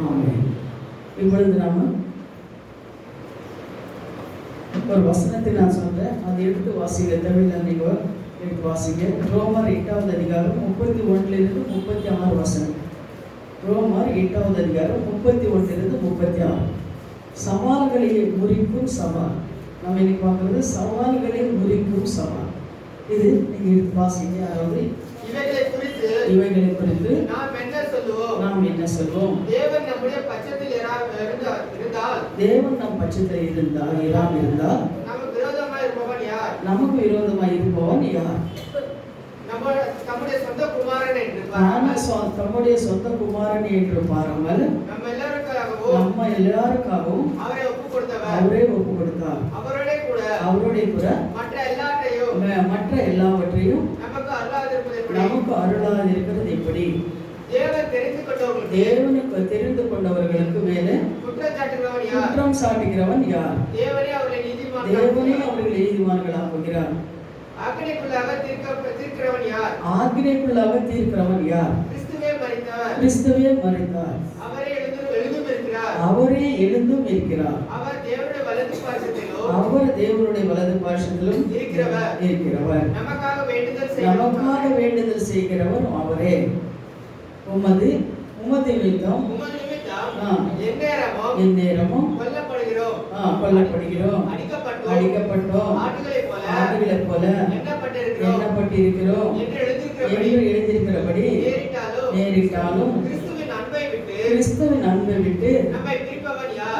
ஆமென். இப்பொழுது நாம ஒரு வசனத்தை நான் சொல்றேன், அதை எடுத்து வாசிங்க. தமிழ்ல நீங்க எடுத்து வாசிங்க. ரோமர் 8வது அதிகாரம் 31 36 வசனம். ரோமர் 8வது அதிகாரம் 31 36. சவால்களை முறிக்கும் சவால். நம்ம இன்னைக்கு பார்க்கறது சவால்களை முறிக்கும் சவால். இது நீங்க எடுத்து வாசிங்க. அதாவது இவைகளை குறித்து நாம் என்ன சொல்வோம்? தேவன் நம்முடைய பட்சத்தில் இருந்தால், தேவன் நம் பட்சத்தில் இருந்தால் நமக்கு விரோதமாய் இருப்பவன் யார்? நமக்கு விரோதமாய் இருப்பவன் யார்? நம்முடைய சொந்த குமாரன் என்று தம்முடைய சொந்த குமாரன் என்று பாருங்கள், நம்ம எல்லாருக்காகவும் அவரே ஒப்பு கொடுத்தார். அவருடைய கூட மற்ற எல்லாவற்றையும் நமக்கு அருளாதிருக்கிறது எப்படி? தேவனுக்கு தெரிந்து கொண்டவர்களுக்கு மேலே குற்றம் சாட்டுகிறவன் யார்? தேவனே அவர்களை நீதிமான்களாக்குகிறார். ஆக்கினைக்குள்ளாக தீர்க்கிறவன் யார்? கிறிஸ்துவே மரித்தார். அவரே எழுந்தும் இருக்கிறார். அவர் தேவனுடைய வலது பார்சத்திலும் இருக்கிறவர். நமக்காக வேண்டுதல் செய்கிறவர் அவரே. உமது நிமித்தம் எந்நேரமும் கொல்லப்படுகிறோம், அடிக்கப்பட்டோம், ஆடுகளைப் போல எண்ணப்பட்டிருக்கிறோம் என்று எழுதியிருக்கிறபடி நேரிட்டாலும் கிறிஸ்துவின் அன்பை விட்டு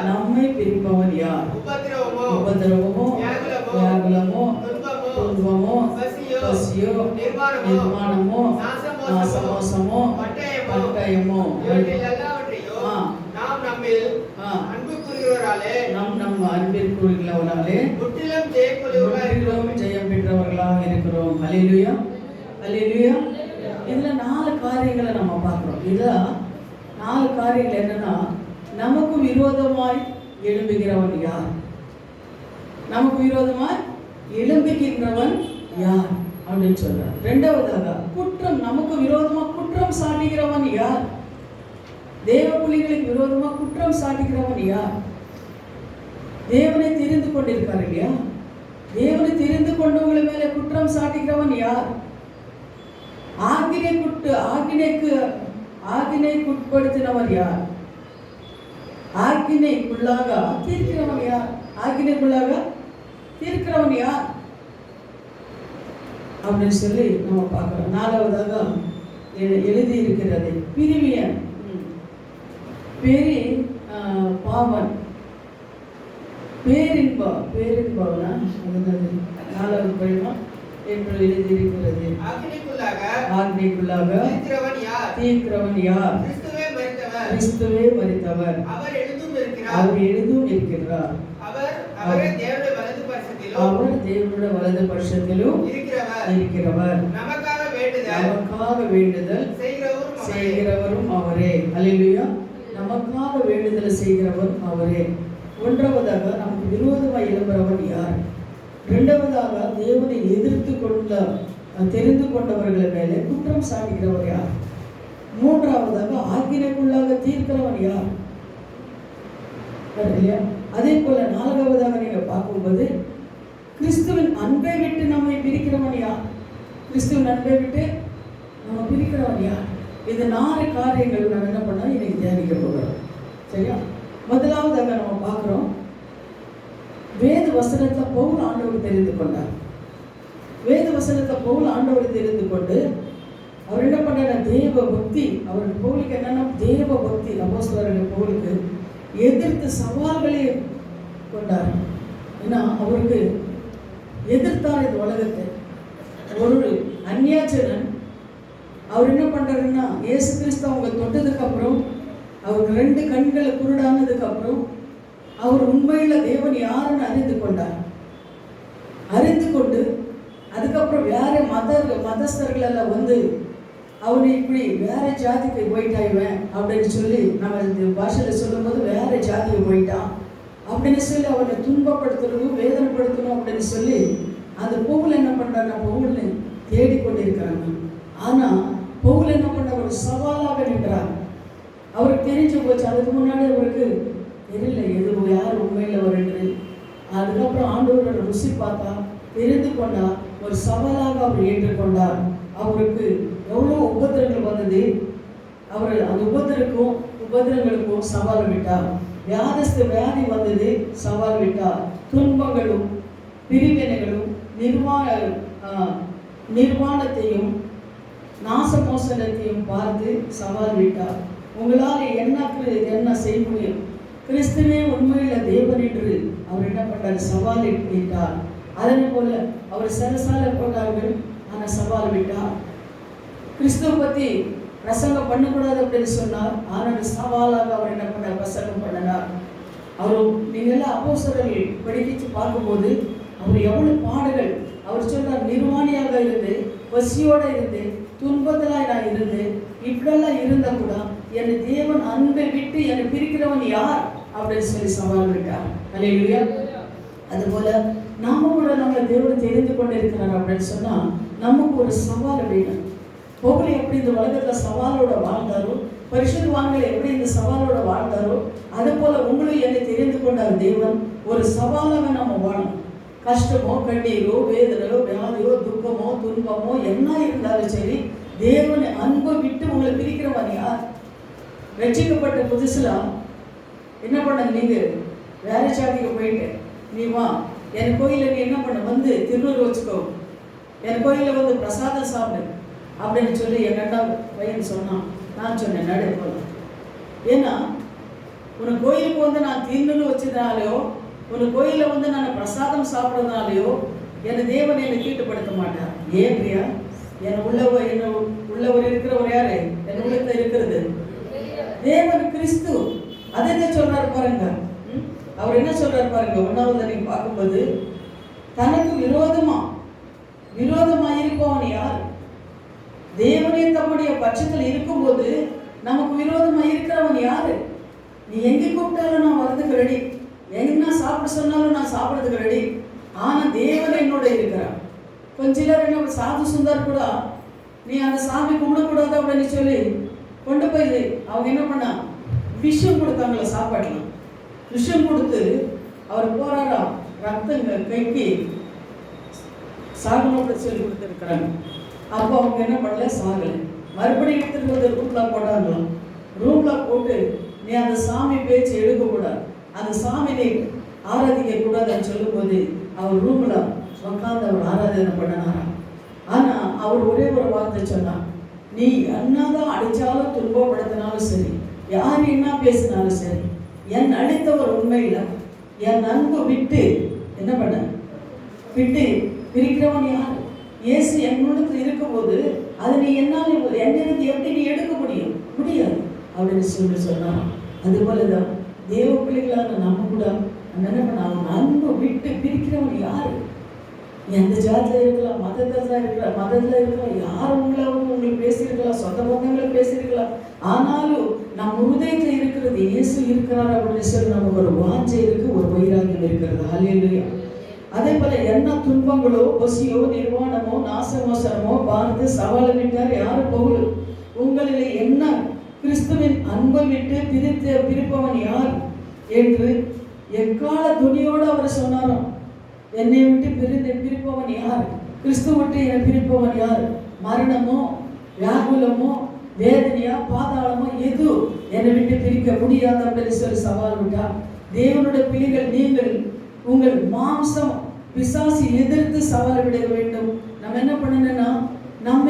நம்மை பிரிப்பவன் யார்? உபத்திரவமோ, வியாகுலமோ, துன்பமோ, பசியோ, நிர்வாணமோ, நாசமோசமோ, பட்டயமோ, நம் அன்பிற்குரியவர்களாலே முற்றிலும் ஜெயம் பெற்றவர்களாக இருக்கிறோம். அல்லேலூயா, அல்லேலூயா. இதுல 4 காரியங்களை நம்ம பார்க்கிறோம். இதுல 4 காரியங்கள் என்னன்னா, நமக்கு விரோதமாய் எழும்புகிறவன் யார்? நமக்கு விரோதமாய் எழும்புகின்றவன் யார் அப்படின்னு சொல்றார். 2வதாக நமக்கு விரோதமா குற்றம் சாட்டுகிறவன் யார்? தேவ பிள்ளைகளுக்கு விரோதமா குற்றம் சாட்டுகிறவன் யார்? தேவனை தெரிந்து கொண்டிருக்காரு இல்லையா? தேவனை தெரிந்து கொண்டவங்களை மேல குற்றம் சாட்டுகிறவன் யார்? ஆக்கினைக்குட்படுத்தினவர் யார்? ஆக்கினைக்குள்ளாக தீர்க்கிறவன் யார்? ஆக்கினைக்குள்ளாக தீர்க்கிறவன் யார் அப்படின்னு சொல்லி நம்ம பார்க்கிறோம். 4வதாக எழுதி இருக்கிறது, பிரிவியன் பாவன் பேரின்பவனா 4வது படிவம் என்று எழுதியிருக்கிறது. ஆக்கினைக்குள்ளாக தீர்க்கிறவன் யார்? கிறிஸ்துவே மரித்தவர். அவர் எழுதும் இருக்கிறார். அவர் தேவனுடைய வலது பட்சத்திலும் இருக்கிறவர். நமக்காக வேண்டுதல் செய்கிறவரும் அவரே. அல்லேலூயா. நமக்காக வேண்டுதல் செய்கிறவரும் அவரே. 1வதாக நமக்கு விரோதமாய் எழும்புறவன் யார்? 2வதாக தேவனை தெரிந்து கொண்டவர்களை மேலே குற்றம் சாட்டுகிறவர் யார்? 3வதாக ஆக்கினைக்குள்ளாக தீர்க்கிறவன் யார்? அதே போல 4வதாக நீங்க பார்க்கும்போது கிறிஸ்துவின் அன்பை விட்டு நம்மை பிரிக்கிறவன் யார்? கிறிஸ்துவின் அன்பை விட்டு நம்ம பிரிக்கிறவன் யார்? இந்த 4 காரியங்கள் நம்ம என்ன பண்ணா இன்னைக்கு தியானிக்க போகிறோம். சரியா? முதலாவதாக நம்ம பார்க்கிறோம், வேத வசனத்தை பவுல் ஆண்டவர் தெரிந்து கொண்டார். வேத வசனத்தை பவுல் ஆண்டவர் தெரிந்து கொண்டு அவர் என்ன பண்ணார்? தேவ பக்தி. அவருக்கு பவுலுக்கு என்னன்னா தேவ பக்தி. அப்போஸ்தலர்கள் பவுலுக்கு எதிர்த்து சவால்களை கொண்டார். ஏன்னா அவருக்கு எதிர்த்தார் இந்த உலகத்தை. ஒரு அந்நியாச்சரன் அவர் என்ன பண்றாருன்னா, இயேசு கிறிஸ்து அவங்க தொட்டதுக்கு அப்புறம், அவருக்கு 2 கண்களை குருடானதுக்கு அப்புறம் அவர் உண்மையில தேவன் யாருன்னு அறிந்து கொண்டார். அறிந்து கொண்டு அதுக்கப்புறம் வேற மதஸ்தர்கள் எல்லாம் வந்து அவனை இப்படி வேற ஜாதிக்கு போயிட்டாய்வேன் அப்படின்னு சொல்லி நம்ம இந்த பாஷையில் சொல்லும்போது வேற ஜாதிக்கு போயிட்டான் அப்படின்னு சொல்லி அவனை துன்பப்படுத்தணும், வேதனைப்படுத்தணும் அப்படின்னு சொல்லி அந்த பவுல் என்ன பண்றாங்க? பவுல்னு தேடிக்கொண்டிருக்கிறாங்க. ஆனா பவுல் என்ன பண்ற? ஒரு சவாலாக நின்றார். அவருக்கு தெரிஞ்சு போச்சு. அதுக்கு முன்னாடி அவருக்கு தெரியல எது யார் உண்மையில் வருன்னு. அதுக்கப்புறம் ஆண்டவரோட ருசி பார்த்தா தெரிந்து கொண்டா, ஒரு சவாலாக அவர் ஏற்றுக்கொண்டார். அவருக்கு எவ்வளோ உபத்திரங்கள் வந்தது, அவர் அந்த உபத்திரங்களுக்கும் சவால் விட்டார். வியாதி வந்தது, சவால் விட்டார். துன்பங்களும் பிரிவினைகளும் நிர்வாணத்தையும் நாசமோசனத்தையும் பார்த்து சவால் விட்டார். உங்களால் என்ன செய்ய முடியும்? கிறிஸ்துவே உண்மையில் தேவன் என்று அவர் என்ன பண்ணார்? சவால் விட்டார். அதே போல அவர் சரசால போட்டார்கள், ஆனால் சவால் விட்டார். கிறிஸ்துவ பற்றி பிரசங்கம் பண்ணக்கூடாது அப்படின்னு சொன்னார், ஆனால் சவாலாக அவர் என்ன பண்ணார்? பிரசங்கம் பண்ணினார். அவர் நீங்கள்லாம் அப்போஸ்தலர்கள் படித்து பார்க்கும்போது அவர் எவ்வளவு பாடுகள். அவர் சொன்னார், நிர்வாணியாக இருந்து, பசியோடு இருந்து, துன்பத்திலாக நான் இருந்து, இப்படியெல்லாம் இருந்த கூட என்னை தேவன் அன்பை விட்டு என்னை பிரிக்கிறவன் யார் அப்படின்னு சொல்லி சவால் விட்டார். அல்லேலூயா. அதுபோல நாம கூட நம்மளை தேவனை தெரிந்து கொண்டு இருக்கிறார் அப்படின்னு சொன்னா நமக்கு ஒரு சவால் வேணும். பவுல் எப்படி இந்த உலகத்துல சவாலோட வாழ்ந்தாரோ, பரிசுத்தவான்கள் எப்படி இந்த சவாலோட வாழ்ந்தாரோ, அது போல உங்களையும் என்னை தெரிந்து கொண்டார் தேவன். ஒரு சவாலாக நம்ம வாழணும். கஷ்டமோ கண்ணீரோ வேதனையோ வியாதியோ துக்கமோ துன்பமோ என்ன இருந்தாலும் சரி, தேவனை அன்பை விட்டு உங்களை பிரிக்கிறவன் யார்? ரட்சிக்கப்பட்ட புதுசுல என்ன பண்ண, நீங்க வேற சாதிக்கு போயிட்டு நீ வா என் கோயில, நீ என்ன பண்ண வந்து திருநூறு வச்சுக்கோ, என் கோயில வந்து பிரசாதம் சாப்பிடு அப்படின்னு சொல்லி என் ரெண்டாவது பையன் சொன்னான். நான் சொன்னேன் நடு போகலாம். ஏன்னா உனக்கு கோயிலுக்கு வந்து நான் திருநூறு வச்சதுனாலையோ, உனக்கு கோயிலில் வந்து நான் பிரசாதம் சாப்பிட்றதுனாலையோ என் தேவனை என்னை கீட்டுப்படுத்த மாட்டார். ஏன் பிரியா? என்ன உள்ளவர் இருக்கிறவர் யாரு? என் உள்ளத்தில் இருக்கிறது தேவன் கிறிஸ்து. அதை என்ன சொல்றாரு பாருங்க. அவர் என்ன சொல்றாரு பாருங்க. 1வது நீங்க பார்க்கும்போது, தனக்கு விரோதமா இருப்பவன் யார்? தேவனே தம்முடைய பட்சத்தில் இருக்கும்போது நமக்கு விரோதமா இருக்கிறவன் யாரு? நீ எங்க கூப்பிட்டாலும் நான் வரதுக்கு ரெடி, எங்கன்னா சாப்பிட சொன்னாலும் நான் சாப்பிட்றதுக்கு ரெடி. ஆனா தேவன் என்னோட இருக்கிறான். கொஞ்ச நேரம் என்ன சாது சுந்தர் கூட நீ அந்த சாமி கும்பிடக்கூடாது அப்படின்னு சொல்லி கொண்டு போய் அவங்க என்ன பண்ணா, விஷம் கொடுத்தாங்களே சாப்பாடுலாம். விஷம் கொடுத்து அவர் போராடா ரத்தங்க கைக்கு சாகணும் சொல்லி கொடுத்துருக்குறாங்க. அப்போ அவங்க என்ன பண்ணல, சாகலை. மறுபடியும் எடுத்துட்டு வந்து ரூம்ல போட்டாங்களாம். ரூம்ல போட்டு நீ அந்த சாமி பேச்சு எடுக்கக்கூடாது, அந்த சாமி நீ ஆராதிக்க கூடாதுன்னு சொல்லும்போது அவர் ரூம்ல உட்காந்து அவர் ஆராதனை பண்ணினாராம். ஆனா அவர் ஒரே ஒரு வார்த்தை சொன்னார், நீ என்னதான் அடிச்சாலும் துன்பப்படுத்தினாலும் சரி, யார் என்ன பேசினாலும் சரி, என் அழித்தவர் உண்மையில் என் அன்பு விட்டு என்ன பண்ண விட்டு பிரிக்கிறவன் யார்? இயேசு என்னோடத்தில் இருக்கும்போது அது நீ என்னால் என்னிடத்து எப்படி நீ எடுக்க முடியாது அப்படின்னு சொல்லி சொன்னான். அதுபோலதான் தேவ பிள்ளைகளான நம்ம கூட என்ன பண்ண, அவன் அன்பு விட்டு பிரிக்கிறவன் யாரு? எந்த ஜாதியில் இருக்கலாம், மதத்தில் இருக்கலாம், யார் உங்களுக்கு பேசியிருக்கலாம், சொந்த பந்தங்கள் பேசியிருக்கலாம். ஆனாலும் நம் ஹிருதயத்தில் இருக்கிறது இயேசு இருக்கிறார் அப்படின்னு சொல்லி நமக்கு ஒரு வாஞ்சை இருக்கு, ஒரு வைராகியம் இருக்கிறது. ஹல்லேலூயா. அதே போல என்ன துன்பங்களோ பசியோ நிர்வாணமோ நாசமோசனமோ பார்த்து சவாலை விட்டார் யாரு? பவுல். உங்களிலே என்ன கிறிஸ்துவின் அன்பை விட்டு பிரிப்பவன் யார் என்று எக்கால துணியோடு அவர் சொன்னாராம். என்னை விட்டு பிரிப்பவன் யார்? கிறிஸ்து விட்டு என்னை பிரிப்பவன் யார்? மரணமோ வியாகுலமோ வேதனையா பாதாளமோ எது என்னை விட்டு பிரிக்க முடியாது அப்படின்னு சொல்லி சவால் விட்டார். தேவனுடைய பிள்ளைகள் நீங்கள் உங்கள் மாம்சம் பிசாசு எதிர்த்து சவால் விட வேண்டும். நம்ம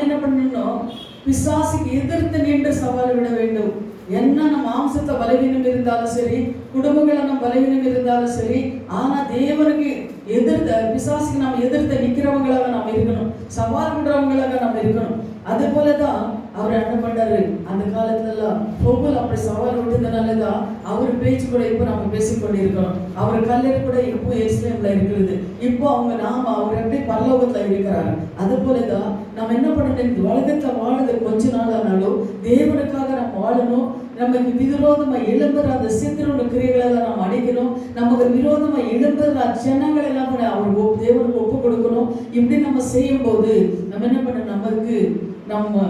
என்ன பண்ணணும், பிசாசுக்கு எதிர்த்து நின்று சவால் விட வேண்டும். என்ன நம்ம மாம்சத்தை பலவீனம் இருந்தாலும் சரி, குடும்பங்களை நம்ம பலவீனம் இருந்தாலும் சரி, ஆனா தேவனுக்கு பிசாசுக்கு நாம் எதிர்த்து நிற்கிறவங்களாக நாம் இருக்கணும், சவால் விடுறவங்களாக நாம் இருக்கணும். அது போலதான் அவர் என்ன பண்ணாரு அந்த காலத்துல எல்லாம். பவுல் அப்படி சவால் விட்டதுனாலதான் அவர் பேச்சு கூட இப்ப நம்ம பேசிக்கொண்டு இருக்கிறோம். அவர் கல்லறை கூட இப்போ எருசலேம்ல இருக்கிறது. இப்போ அவர் எப்படி பரலோகத்துல இருக்கிறாரு. அது போலதான் நம்ம என்ன பண்ணணும், இந்த உலகத்துல வாழுது கொஞ்ச நாள் ஆனாலும் தேவனுக்காக நம்ம வாழணும். நமக்கு விரோதமா எழும்புற அந்த சித்திரோட கிரியைகளை நாம் அடைக்கணும். நமக்கு விரோதமா எழும்புற ஜனங்கள் எல்லாம் பண்ண அவர் தேவனுக்கு ஒப்பு கொடுக்கணும். இப்படி நம்ம செய்யும் போது நம்ம என்ன பண்ண, நமக்கு நம்ம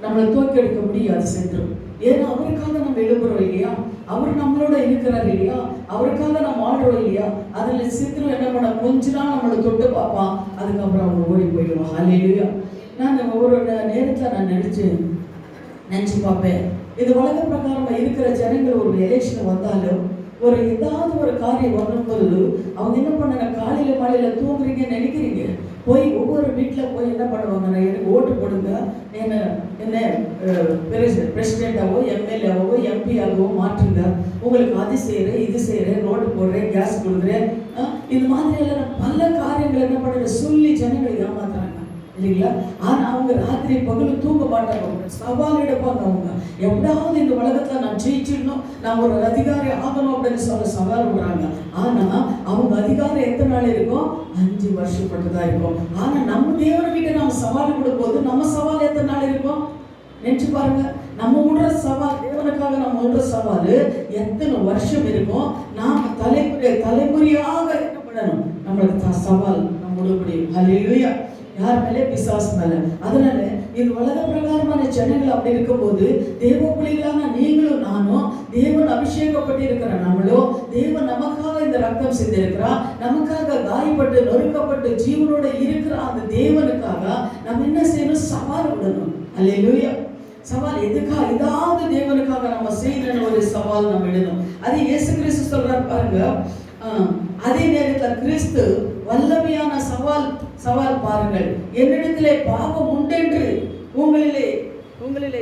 நம்மளை தோக்கெடுக்க முடியாது செத்துரும். ஏன்னா அவருக்காக நம்ம எழுப்புறோம் இல்லையா, அவர் நம்மளோட இருக்கிறார் இல்லையா, அவருக்காக நம்ம வாழ்றோம் இல்லையா. அதுல சித்திரம் என்ன பண்ண, கொஞ்ச நாள் நம்மளை தொட்டு பார்ப்பான், அதுக்கப்புறம் அவங்க ஓடி போயிடுவான். ஹல்லேலூயா. நான் ஒவ்வொரு நேரத்தில் நான் நினைச்சு பார்ப்பேன், இது உலக பிரகாரமா இருக்கிற ஜனங்கள் ஒரு எலெக்ஷன் வந்தாலும் ஒரு ஏதாவது ஒரு காரியம் வரும்போது அவங்க என்ன பண்ணாங்க, காலையில மாலையில தூங்குறீங்கன்னு நினைக்கிறீங்க, போய் ஒவ்வொரு வீட்டில் போய் என்ன பண்ணுவாங்க, எனக்கு ஓட்டு போடுங்க, என்ன பிரசிடென்டாவோ எம்எல்ஏவோ எம்பியாகவோ மாற்றுங்க, உங்களுக்கு அது செய்கிறேன் இது செய்கிறேன் ரோடு போடுறேன் கேஸ் கொடுக்குறேன், இது மாதிரி எல்லாம் பல காரியங்கள் என்ன பண்ணுற சொல்லி ஜனங்களை ஏமாத்துறாங்க இல்லைங்களா. ஆனால் அவங்க ராத்திரி பகலும் தூங்க மாட்டாங்க, சவால் எடுப்பாங்க. அவங்க எப்படாவது இந்த உலகத்தில் நான் ஜெயிச்சிடணும், நான் ஒரு அதிகாரி ஆகணும் அப்படின்னு சொல்ல சவால் விடுறாங்க. ஆனால் அவங்க அதிகாரம் எத்தனை நாள் இருக்கும், 5 வருஷப்பட்டுதான் இருக்கும். ஆனால் நம்ம தேவன்கிட்ட நம்ம சவால் கொடுக்கும்போது நம்ம சவால் எத்தனை நாள் இருக்கும் நினைச்சு பாருங்க. நம்ம விடுற சவால், தேவனுக்காக நம்ம விடுற சவால் எத்தனை வருஷம் இருக்கும். நாம் தலைமுறையாக என்ன பண்ணணும், நம்மளுக்கு சவால் நம்ம விட முடியும். ஹல்லேலூயா. யார் மேலே, பிசாசு மேல. அதனால இது உலக பிரகாரமான ஜனங்கள் அப்படி இருக்கும்போது தேவ பிள்ளைகளான நீங்களும் நானும், தேவன் அபிஷேகப்பட்டு இருக்கிற நம்மளோ, தேவன் நமக்காக இந்த ரத்தம் சிந்திருக்கிறா, நமக்காக காயப்பட்டு நொறுக்கப்பட்டு ஜீவனோட இருக்கிற அந்த தேவனுக்காக நம்ம என்ன செய்யணும், சவால் விடணும். அல்லேலூயா. சவால் எதுக்காக, ஏதாவது தேவனுக்காக நம்ம செய்யணும் ஒரு சவால் நம்ம இடணும். அது இயேசு கிறிஸ்து சொல்றார் பாருங்க. அதே நேரத்தில் கிறிஸ்து வல்லமையான சவால் பாருங்கள், என்னிடத்திலே பாவம் உண்டென்று உங்களிலே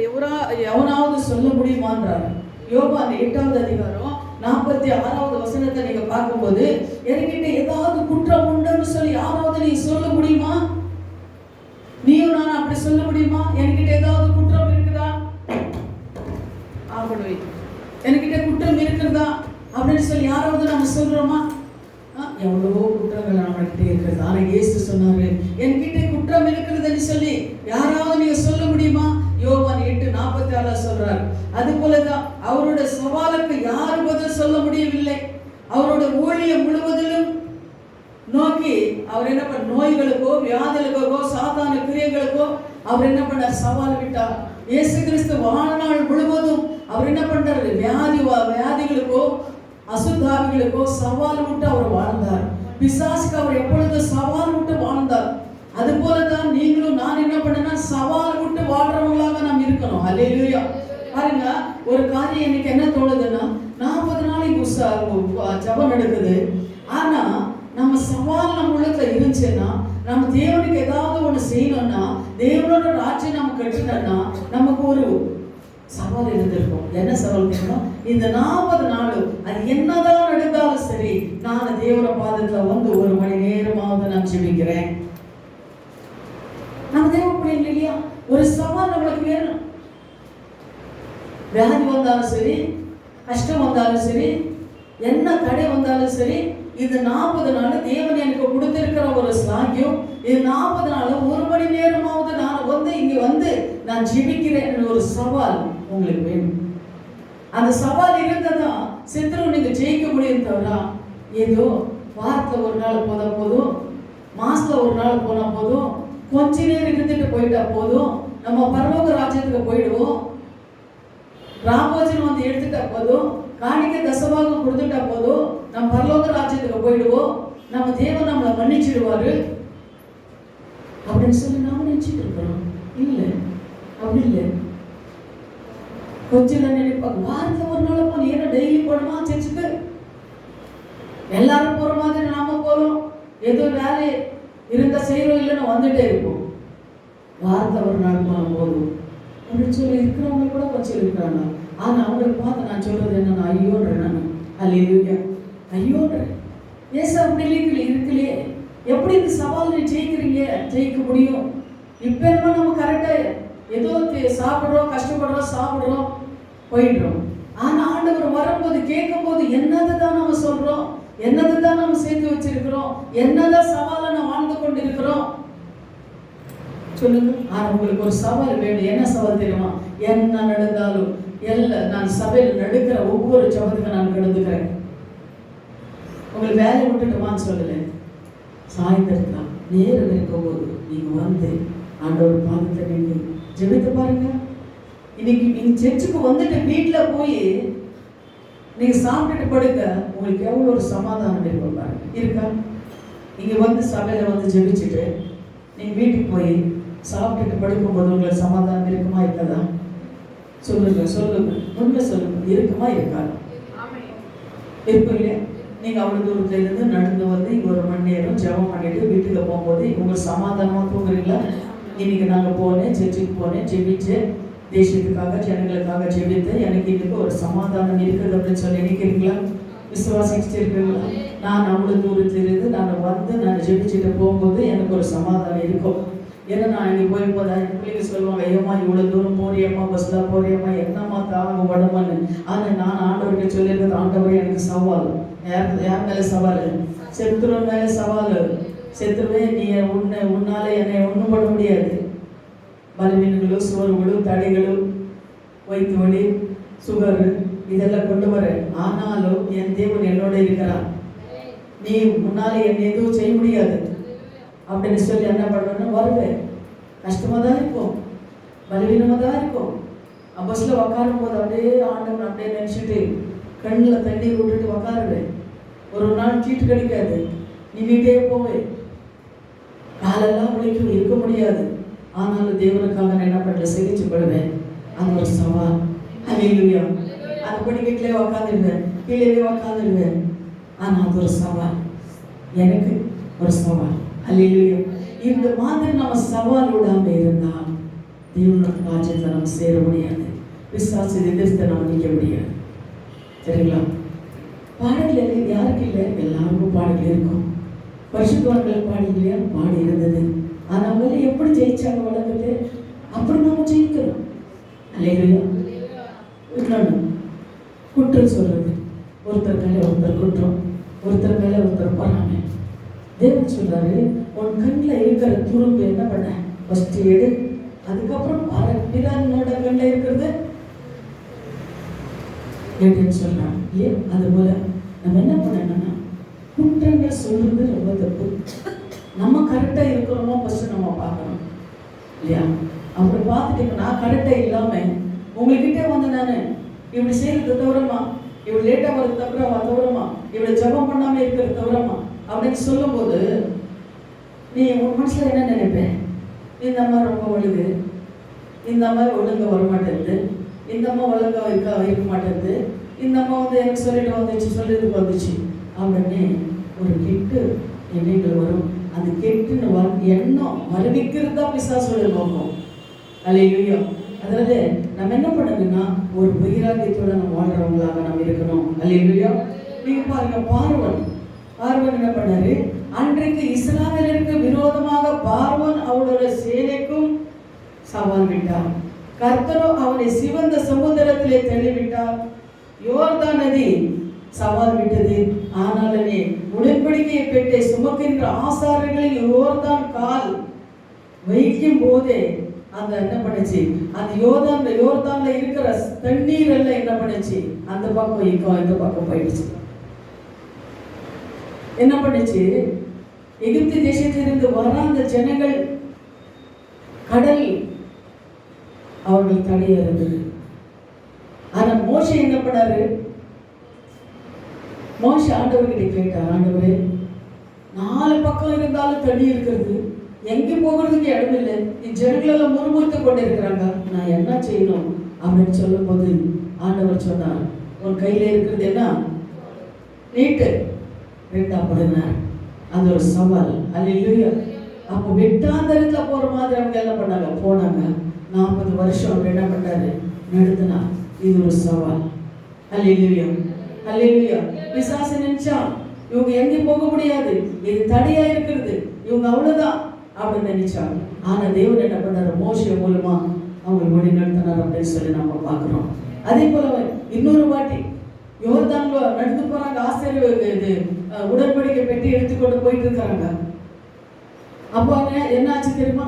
எவனாவது சொல்ல முடியுமான்றார். யோவான் 8வது அதிகாரம் 46வது வசனத்தை நீங்க பார்க்கும்போது, என்கிட்ட ஏதாவது குற்றம் உண்டுன்னு சொல்லி யாராவது நீ சொல்ல முடியுமா, நீயும் நான் அப்படி சொல்ல முடியுமா, என்கிட்ட ஏதாவது குற்றம் இருக்குதா, என்கிட்ட குற்றம் இருக்கிறதா அப்படின்னு சொல்லி யாராவது நம்ம சொல்றோமா? எவ்வளவோ குற்றங்கள் நம்மகிட்ட இருக்கிறது. ஆனா இயேசு சொன்னாரு, என்கிட்ட குற்றம் இருக்கிறதுன்னு சொல்லி யாராவது நீங்க சொல்ல முடியுமா? யோவான் 8:46 சொல்றாரு. அது போலதான் அவருடைய சவாலுக்கு யாரும் பதில் சொல்ல முடியவில்லை. அவரோட ஊழியம் முழுவதிலும் நோக்கி அவர் என்ன பண்ண, நோய்களுக்கோ வியாதிகளுக்கோ சாத்தான கிரியைகளுக்கோ அவர் என்ன பண்ணார், சவால் விட்டார். இயேசு கிறிஸ்து வாழ்நாள் முழுவதும் அவர் என்ன பண்றாரு, வியாதிகளுக்கோ அசுத்தாவிகளுக்கோ சவால் விட்டு அவர் வாழ்ந்தார். பிசாசுக்கு அவர் எப்பொழுது சவால் விட்டு வாழ்ந்தார். அது போலதான் நீங்களும் நான் என்ன பண்ணனா, சவால் விட்டு வாழ்றவங்களாக நாம் இருக்கணும். அல்லேலூயா. பாருங்க, ஒரு காரியம் எனக்கு என்ன தோணுதுன்னா, 40 நாளைக்கு ஜெபம் நடக்குது. ஆனா நம்ம சவால் நம்ம உள்ளத்துல இருந்துச்சுன்னா, நம்ம தேவனுக்கு ஏதாவது ஒண்ணு செய்யணும்னா, தேவனோட ராஜ்யம் நம்ம கட்டணும்னா நமக்கு ஒரு சவால் இருந்திருக்கும். என்ன சவால் தெரியுமா, இந்த 40 நாளும் அது என்னதான் நடந்தாலும் சரி, நான் தேவன பாதத்துல வந்து 1 மணி நேரமாவது நான் ஜெபிக்கிறேன். நம்ம தேவ பிள்ளைங்க இல்லையா, ஒரு சவால் நம்மளுக்கு வேணும். வியாதி வந்தாலும் சரி, கஷ்டம் வந்தாலும் சரி, என்ன தடை வந்தாலும் சரி, இது 40 நாள் தேவன் எனக்கு கொடுத்திருக்கிற ஒரு சாக்கியம். இது 40 நாள் 1 மணி நேரமாவது நான் வந்து இங்க வந்து நான் ஜெபிக்கிறேன் ஒரு சவால் உங்களுக்கு வேணும். அந்த சவால் இருந்ததா சித்திரம் நீங்க ஜெயிக்க முடியும். தவிர ஏதோ வாரத்தில் ஒரு நாள் போனா போதும், மாசத்துல ஒரு நாள் போனா போதும், கொஞ்ச நேரம் இருந்துட்டு போயிட்டா போதும், நம்ம பரலோக ராஜ்யத்துக்கு போயிடுவோம், ராமோஜன் வந்து எடுத்துட்டா போதும், காணிக்க தசபாகம் கொடுத்துட்டா போதும், நம்ம பரலோக ராஜ்யத்துக்கு போயிடுவோம், நம்ம தேவன் நம்மளை மன்னிச்சிடுவாரு அப்படின்னு சொல்லி நாம நினைச்சிட்டு இருக்கிறோம். இல்லை, அப்படி இல்லை. கொஞ்சம் நினைப்பாங்க, வாரத்தில் ஒரு நாள் போன ஏன்னா டெய்லி போனோமா சர்ச்சுக்கு, எல்லாரும் போற மாதிரி நாம போறோம், ஏதோ வேலை இருந்தா செய்யறோம், இல்லைன்னு வந்துட்டே இருப்போம். வாரத்தில் ஒரு நாள் போன போதும் அப்படின்னு சொல்லி இருக்கிறவங்க கூட கொஞ்சம் இருக்கிறாங்க. ஆனா அவங்களுக்கு பார்த்து நான் சொல்றது என்னன்னா, ஐயோன்றேன் நான். அல்லேலூயா. ஐயோன்றேன். ஏசு அப்படி இருக்கலையே, எப்படி இந்த சவால் நீ ஜெயிக்க முடியும்? இப்ப என்ன நம்ம கரெக்டா ஏதோ சாப்பிடுறோம், கஷ்டப்படுறோம், சாப்பிடுறோம், போயிடுறோம். ஆனா ஆண்டவர் வரும்போது கேட்கும் போது என்னதான் நம்ம சொல்றோம், என்னதான் நம்ம சேர்த்து வச்சிருக்கிறோம், என்னதான் சவாலை நம்ம வாழ்ந்து கொண்டு இருக்கிறோம் சொல்லுங்க. ஆனா உங்களுக்கு ஒரு சவால் வேணும். என்ன சவால் தெரியுமா? என்ன நடந்தாலும் நான் சபையில் நடுக்கிற ஒவ்வொரு ஜபத்துக்கும் நான் கலந்துக்கிறேன். உங்களுக்கு வேலை விட்டுட்டுமான்னு சொல்லல, சாயந்தரத்துல நேரம் இருக்கும்போது நீங்க வந்து ஆண்டவர் பாதத்தை நீங்க ஜெபித்து பாருங்க. இன்னைக்கு நீங்க சர்ச்சுக்கு வந்துட்டு வீட்டில் போய் நீங்க சாப்பிட்டுட்டு படுக்க உங்களுக்கு எவ்வளோ ஒரு சமாதானம் இருக்கும் பாருங்க. இருக்கா? இங்க வந்து சபையில வந்து ஜெபிச்சுட்டு நீங்க வீட்டுக்கு போய் சாப்பிட்டுட்டு படுக்கும்போது உங்களுக்கு சமாதானம் இருக்குமா இருக்காதா? சொல்லுங்க சொல்லுங்க, உண்மை சொல்லுங்க. இருக்குமா இருக்காது? இருக்கும் இல்லையா? நீங்க அவ்வளவு தூரத்துல இருந்து நடந்து வந்து இங்க 1 மணி நேரம் ஜெபம் பண்ணிட்டு வீட்டுக்கு போகும்போது உங்களுக்கு சமாதானமா தூங்குறீங்களா? இன்னைக்கு நாங்க போனேன், சர்ச்சுக்கு போனேன், ஜெபிச்சு தேசத்துக்காக ஜனங்களுக்காக ஜெபித்து எனக்கு இன்னைக்கு ஒரு சமாதானம் இருக்குது அப்படின்னு சொல்லி நினைக்கிறீங்களா? விசுவாசிச்சுட்டு இருக்கீங்களா? நான் அவ்வளவு தூரத்துல இருந்து நான் வந்து நான் ஜெபிச்சுட்டு போகும்போது எனக்கு ஒரு சமாதானம் இருக்கும். ஏன்னா நான் இங்கே போகும்போது என் பிள்ளைங்க சொல்லுவாங்க, ஐயம்மா இவ்வளோ தூரம் போறியம்மா, பஸ்ஸில் போறியம்மா, என்னம்மா தாங்க உடம்புன்னு. ஆனால் நான் ஆண்டவர்கிட்ட சொல்லியிருக்கிறது, ஆண்டவரே எனக்கு சவால். யார் மேலே சவால்? செத்துருவன் மேலே சவால். செத்துருவேன், நீ உன்னால என்னை ஒன்றும் பண்ண முடியாது. பலவீனங்களும் சோர்வுகளும் தடைகளும் வயிற்று வலி சுகரு இதெல்லாம் கொண்டு வர, ஆனாலும் என் தேவன் என்னோட இருக்கிறார். நீ முன்னாலே என்னை எதுவும் செய்ய முடியாது அப்படின்னு சொல்லி என்ன பண்ணணும்னு வருவேன். கஷ்டமாக தான் இருக்கும், பலவீனமாக தான் இருக்கும். பஸ்ஸில் உக்காரும் போது அப்படியே ஆண்டவன் அப்படியே நினச்சிட்டு கண்ணில் தண்ணீர் விட்டுட்டு உக்காருவேன். ஒரு நாள் சீட்டு கிடைக்காது, நின்றுட்டே போவேன். காலெல்லாம் உழைக்கும், இருக்க முடியாது. ஆனாலும் தேவனுக்காக நான் என்ன பண்ணுற, சிகிச்சை படுவேன். அது ஒரு சவால். அல்லேலூயா. அந்த படிக்கட்டிலே உக்காந்துடுவேன், கீழே உக்காந்துடுவேன். ஆனால் அது ஒரு சவால், எனக்கு ஒரு சவால். அல்லேலூயா. இந்த மாதிரி நம்ம சவால் விடாம இருந்தால் தேவனுடைய ராஜ்யத்தில் நம்ம சேர முடியாது. பிசாசு எதிர்த்து நம்ம நிற்க முடியாது. சரிங்களா? பாடல்கள் யாருக்கு இல்லை? எல்லாருக்கும் பாடல்கள் இருக்கும். பரிசுத்தவான்கள் பாடல்களையா பாடி இருந்தது. ஆனால் அவங்கள எப்படி ஜெயிச்சாங்க உலகத்தை, அப்படி நம்ம ஜெயிக்கணும். அல்லேலூயா. இன்னொன்று, குற்றம் சொல்றது. ஒருத்தர் மேலே ஒருத்தர் குற்றம், ஒருத்தர் மேலே ஒருத்தர் பொறாமை. தேவன் சொல்றாரு, உன் கண்ணில் இருக்கிற துரும்பு என்ன பண்ண, ஃபர்ஸ்ட் எடு. அதுக்கப்புறம் பிறனோட கண்ணில் இருக்கிறது எடுன்னு சொல்றான் இல்லையா? அது போல நம்ம என்ன பண்ணணும்னா, குற்றங்கள் சொல்றது ரொம்ப தப்பு. நம்ம கரெக்டா இருக்கிறோமோ ஃபர்ஸ்ட் நம்ம பார்க்கணும் இல்லையா? அப்படி பார்த்துட்டு நான் கரெக்டா இல்லாம உங்ககிட்ட வந்து நான் இப்படி செய்யறது தவிரமா, இவ்வளவு லேட்டா வர்றது தவிரமா, இவ்வளவு ஜபம் பண்ணாம இருக்கிறது தவிரமா அப்படின்னு சொல்லும்போது நீ உன் மனசுல என்ன நினைப்பேன்? இந்த அம்மா ரொம்ப ஒழுகு, இந்த அம்மா ஒழுங்க வரமாட்டேங்குது, இந்த அம்மா ஒழுங்கா இருக்க மாட்டேங்குது, இந்த அம்மா வந்து எனக்கு சொல்லிட்டு வந்துச்சு அப்படின்னு ஒரு கெட்டு எண்ணங்கள் வரும். அந்த கெட்டுன்னு எண்ணம் வருவிக்கிறது தான் பிசாசோட நோக்கம். அல்லேலூயா. அதாவது நம்ம என்ன பண்ணணும்னா, ஒரு வைராக்கியத்தோட நம்ம வாழ்றவங்களாக நம்ம இருக்கணும். அல்லேலூயா. நீங்க பாருங்க, பார்வோன் என்ன பண்ணாரு? அன்றைக்கு இஸ்ராயேலுக்கு விரோதமாக பார்வோன் அவரோட சேனைக்கும் சவால் விட்டார். கர்த்தரோ அவனை சிவந்த சமுத்திரத்திலே தள்ளிவிட்டார். யோர்தான் நதி சவால் விட்டது. ஆனாலுமே உடன்படிக்கையை பெற்றை சுமக்கின்ற ஆசாரியர்களில் யோர்தான் கால் வைக்கும் போதே அந்த என்ன பண்ணுச்சு, அந்த யோர்தான்ல இருக்கிற தண்ணீர் எல்லாம் என்ன பண்ணுச்சு, அந்த பக்கம் இந்த பக்கம் போயிடுச்சு. என்ன பண்ணுச்சு, எகிப்து தேசத்திலிருந்து வர அந்த ஜனங்கள் கடல் அவர்கள் தடையா இருந்தது. ஆனா மோசே என்ன பண்ணாரு? மோசே ஆண்டவர்கிட்ட கேட்டார், ஆண்டவரே 4 பக்கம் இருந்தாலும் தண்ணி இருக்கிறது, எங்கே போகிறதுக்கு இடம் இல்லை, ஜனங்கள் எல்லாம் முறுமுறுத்து கொண்டு இருக்கிறாங்க, நான் என்ன செய்யணும் அப்படின்னு சொல்லும் போது ஆண்டவர் சொன்னார், உன் கையில இருக்கிறது என்ன, நீட்டு 2 அப்படின்னார். அது ஒரு சவால். அல்லேலூயா. அப்போ வெட்டாந்தரத்தில் போற மாதிரி அவங்க என்ன பண்ணாங்க, போனாங்க. 40 வருஷம் என்ன பண்ணாரு, நடத்தினார். இது ஒரு சவால். அல்லேலூயா. அல்லேலூயா. பிசாசு நினைச்சா இவங்க எங்கேயும் போக முடியாது, இது தடையா இருக்கிறது, இவங்க அவ்வளவுதான் அப்படின்னு நினைச்சாங்க. ஆனா தேவன் என்ன பண்ணாரு, மோசே மூலமா அவங்க வழி நடத்தினார் அப்படின்னு சொல்லி நம்ம பார்க்கிறோம். அதே போல இன்னொரு வாட்டி யோர்தான்ல நடந்து போறாங்க. ஆசிரியர் உடன்படிக்கை பெட்டி எடுத்துக்கொண்டு போயிட்டு இருக்காங்க. அப்போ என்ன ஆச்சு தெரியுமா,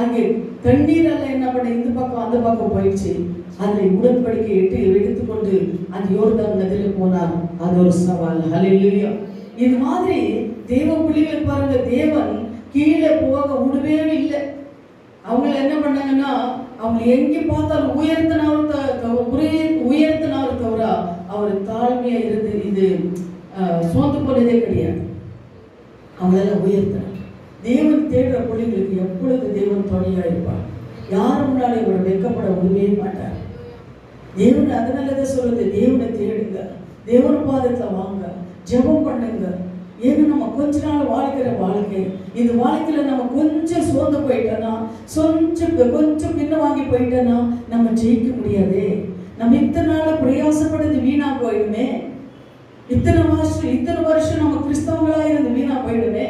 அங்கே தண்ணீர் எல்லாம் என்ன பண்ண, இந்த பக்கம் அந்த பக்கம் போயிடுச்சு. அதில் உடன்படிக்கை எடுத்துக்கொண்டு அந்த யோர்தான் நதியில போனார். அது ஒரு சவால். ஹல்லேலூயா. இது மாதிரி தேவ பிள்ளைகள் பாருங்க, தேவன் கீழே போக விடவே இல்லை. அவங்க என்ன பண்ணாங்கன்னா, அவங்க எங்கே பார்த்தாலும் உயர்த்தினாலும் தவிர அவர் தாழ்மையா இருந்து இது சோர்ந்து போனதே கிடையாது. அவங்களெல்லாம் உயர்த்தினார். தேவன் தேடுற பிள்ளைங்களுக்கு எப்பொழுது தேவன் துணையா இருப்பார். யார் முன்னாடி அவர் வெட்கப்பட விடவே மாட்டார். தேவன் அதனாலதான் சொல்லுது, தேவனை தேடுங்க, தேவன் பாதத்தில் வாங்க, ஜெபம் பண்ணுங்க. ஏன்னா நம்ம கொஞ்ச நாள் வாழ்க்கிற வாழ்க்கை, இந்த வாழ்க்கையில நம்ம கொஞ்சம் சோர்ந்து போயிட்டோன்னா, கொஞ்சம் பின்ன வாங்கி போயிட்டோன்னா நம்ம ஜெயிக்க முடியாது. நம்ம இத்தனை நாள் பிரயாசப்படுறது வீணா போயிடுமே. இத்தனை வருஷம் நம்ம கிறிஸ்தவங்களா இருந்து வீணா போயிடுமே.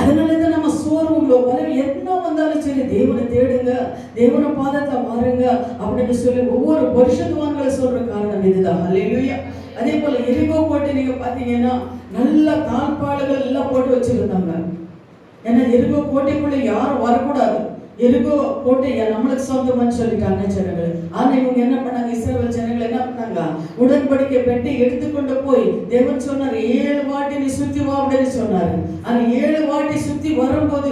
அதனாலதான் நம்ம சோர்வுகளோ வர என்ன வந்தாலும் சரி தேவனை தேடுங்க, தேவனை பாதத்தை மாறுங்க அப்படின்னு சொல்லி ஒவ்வொரு வருஷத்துவான்களை சொல்ற காரணம் இதுதான். அல்லேலூயா. அதே போல எரிகோ கோட்டை நீங்க பாத்தீங்கன்னா நல்ல தாழ்பாடுகள் எல்லாம் போட்டு வச்சிருந்தாங்க. ஏன்னா எரிகோ கோட்டைக்குள்ள யாரும் வரக்கூடாது. எரிகோ கோட்டை நம்மளுக்கு சொந்தம்னு சொல்லிட்டாங்க ஜனங்கள். ஆனா இவங்க என்ன பண்ணாங்க, இஸ்ரவேல் ஜனங்கள் என்ன பண்ணாங்க, உடன்படிக்கை பெட்டி எடுத்துக்கொண்டு போய் தேவன் சொன்னார் 7 வாட்டி நீ சுத்தி வா அப்படின்னு சொன்னாரு. ஆனா 7 வாட்டி சுத்தி வரும்போது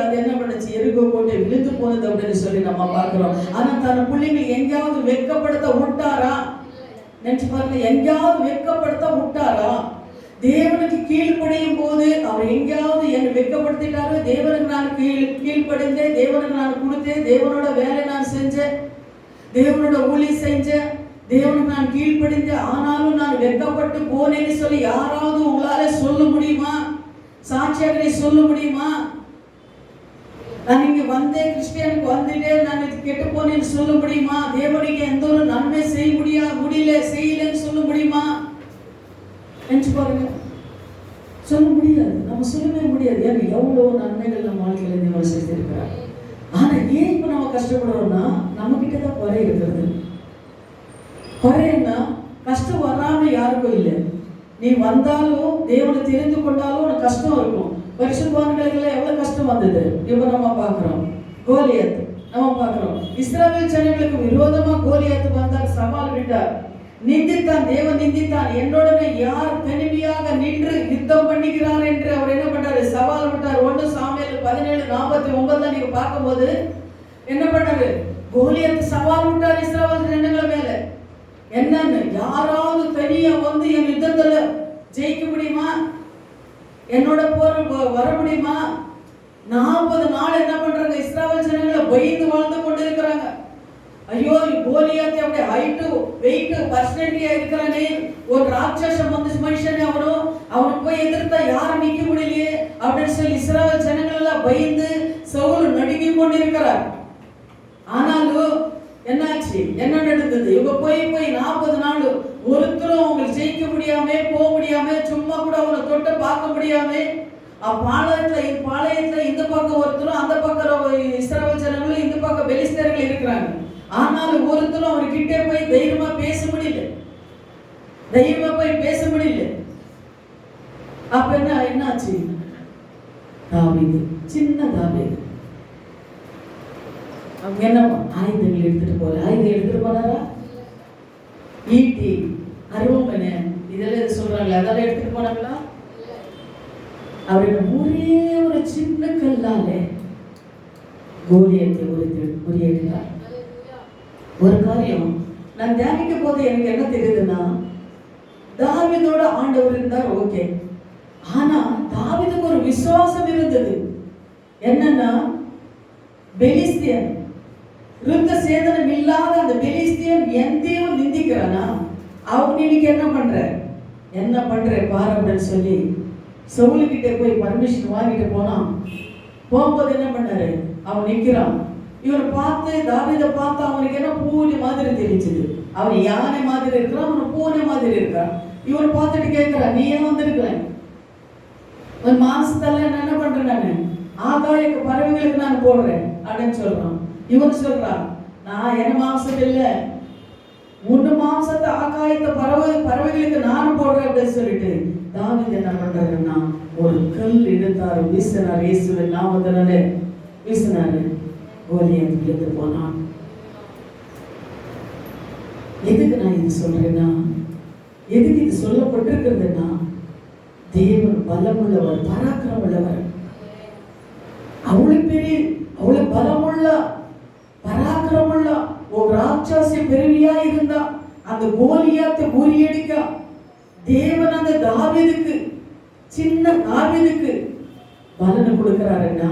அது என்ன பண்ணுச்சு, எரிகோ கோட்டை விழுந்து போனது அப்படின்னு சொல்லி நம்ம பார்க்கிறோம். ஆனா தன் பிள்ளைங்க எங்கேயாவது வெட்கப்படுத்த விட்டாரா? நினைச்சு பாருங்க, எங்கேயாவது வெட்கப்படுத்த விட்டாரா? தேவனுக்கு கீழ்ப்படியும் போது அவர் எங்கேயாவது என்னை வெட்கப்படுத்திட்டாரு. தேவனுக்கு நான் கீழ்ப்படிந்தேன், தேவனுக்கு நான் கொடுத்தேன், தேவனோட வேலை நான் செஞ்சேன், தேவனோட ஊழி செஞ்சேன், தேவனுக்கு நான் கீழ்ப்படிந்தேன், ஆனாலும் நான் வெட்கப்பட்டு போனேன்னு சொல்லி யாராவது உங்களால சொல்ல முடியுமா? சாட்சியாக சொல்ல முடியுமா? நான் இங்க வந்தேன், கிறிஸ்டியனுக்கு வந்துட்டு நான் கெட்டு போனேன்னு சொல்ல முடியுமா? தேவனுக்கு எந்த ஒரு நன்மை செய்யலன்னு சொல்ல முடியுமா? நினைச்சு பாருங்க, சொல்ல முடியாது. நம்ம சொல்லவே முடியாது. ஏன்னா எவ்வளவு நன்மைகள் நம்ம வாழ்க்கையில தேவன் செய்திருக்கிறார். ஆனா ஏன் இப்ப நம்ம கஷ்டப்படுறோம்னா நம்ம கிட்டதான் குறை இருக்கிறது. குறைன்னா கஷ்டம் வராம யாருக்கும் இல்லை. நீ வந்தாலும் தேவனை தெரிந்து கொண்டாலும் உனக்கு கஷ்டம் இருக்கும். பரிசுத்தவான்களுக்கு எவ்வளவு கஷ்டம் வந்தது இப்ப நம்ம பார்க்கிறோம். கோலியாத் நம்ம பார்க்கிறோம். இஸ்ரவேல் ஜனங்களுக்கு விரோதமா கோலியாத் வந்தார், சவால் விட்டார், நிந்தித்தான், தேவன் நிந்தித்தான். என்னுடனே யார் தனிமையாக நின்று யுத்தம் பண்ணிக்கிறார் என்று அவர் என்ன பண்றாரு, சவால் விட்டார். 1 சாமுவேல் 17:49 நீங்க பார்க்கும்போது என்ன பண்ணாரு, கோலியாத் சவால் விட்டார் இஸ்ரவேல் ஜனங்கள் மேல. என்னன்னு, யாராவது தனியா வந்து என் யுத்தத்துல ஜெயிக்க முடியுமா, என்னோட போர் வர முடியுமா? 40 நாள் என்ன பண்றாங்க, இஸ்ரவேல் ஜனங்களை பயந்து வாழ்ந்து கொண்டு இருக்கிறாங்க. ஐயோ கோலியாத் அப்படியே ஹைட்டு வெயிட் பர்சனாலிட்டியா இருக்கிறானே, ஒரு ராட்சசம் வந்து மனுஷனே, அவனுக்கு போய் எதிர்த்தா யாரும் நிக்க முடியலையே அப்படின்னு சொல்லி இஸ்ரவேல் ஜனங்கள் எல்லாம் பயந்து சவுல் நடுங்கி கொண்டு இருக்கிறார். ஆனாலும் என்னாச்சு, என்ன நடந்தது, இவங்க போய் 40 நாள் ஒருத்தரும் அவங்களுக்கு ஜெயிக்க முடியாம, போக முடியாம, சும்மா கூட அவங்களை தொட்டு பார்க்க முடியாம, பாளையத்துல இந்த பக்கம் ஒருத்தரும், அந்த பக்கம் இஸ்ரவேல் ஜனங்களும், இந்த பக்கம் பெலிஸ்தர்கள் இருக்கிறாங்க. ஆனாலும் ஒருத்தரும் அவர்கிட்ட போய் தைரியமா பேச முடியல. அப்ப என்னாச்சு, தாவீது, சின்ன தாவீது அவங்க என்ன ஆயுதங்கள் எடுத்துட்டு போனாரா? ஈட்டி, அருவமனை இதெல்லாம் சொல்றாங்களே, அதெல்லாம் எடுத்துட்டு போனாங்களா? அவரோட ஒரே ஒரு சின்ன கல்லாலே கோலியாத்தை முறியடித்தார். ஒரு காரியம் நான் தியானிக்க போது எனக்கு என்ன தெரியுதுன்னா, தாவீதோட ஆண்டவர் இருந்தார், ஓகே. ஆனா தாவீதுக்கு ஒரு விசுவாசம் இருந்தது. என்னன்னா, பெலிஸ்தியன் விருத்த சேதனம் இல்லாத அந்த பெலிஸ்தியன் என் தேவன் நிந்திக்கிறானா, அவங்க இன்னைக்கு என்ன பண்ற பாரு அப்படின்னு சொல்லி சவுலுக்கிட்ட போய் பர்மிஷன் வாங்கிட்டு போகும்போது என்ன பண்ணாரு, அவன் நிக்கிறான். இவனை பார்த்து, தாவீதை பார்த்து அவனுக்கு என்ன பூனை மாதிரி தெரிஞ்சது. அவன் யானை மாதிரி இருக்கிறான், அவன் பூனை மாதிரி இருக்கான். இவனை பார்த்துட்டு கேட்கிறான், நீ ஏன் வந்திருக்கிறேன்? ஒரு மாசத்தெல்லாம் என்ன பண்றேன், நான் ஆகாய பறவைகளுக்கு நான் போடுறேன் அப்படின்னு சொல்றான். இவன் சொல்றான், நான் என்ன மாம்சம் இல்லை, உன்னு மாம்சத்தை ஆகாயத்தை பறவைகளுக்கு நான் போடுறேன் அப்படின்னு சொல்லிட்டு தாவீது என்ன பண்றாருன்னா, ஒரு கல் எடுத்தாரு, வீசினார், இயேசுவின் நாமத்தினாலே வீசினாரு. கோலியாத் விழுந்து போனான். எதுக்கு நான் இது சொல்றேன்னா, எதுக்கு இது சொல்லப்பட்டிருக்கிறதுன்னா, தேவன் பலம் உள்ளவர், பராக்கிரம் உள்ளவர். அவ்வளவு பலமுள்ள பராக்கிரமுள்ள ஒரு ராட்சாசி பெருவியா இருந்தா அந்த கோலியாத்தை முறியடிக்க தேவன் அந்த தாவீதுக்கு, சின்ன தாவீதுக்கு பலனை கொடுக்கிறாருன்னா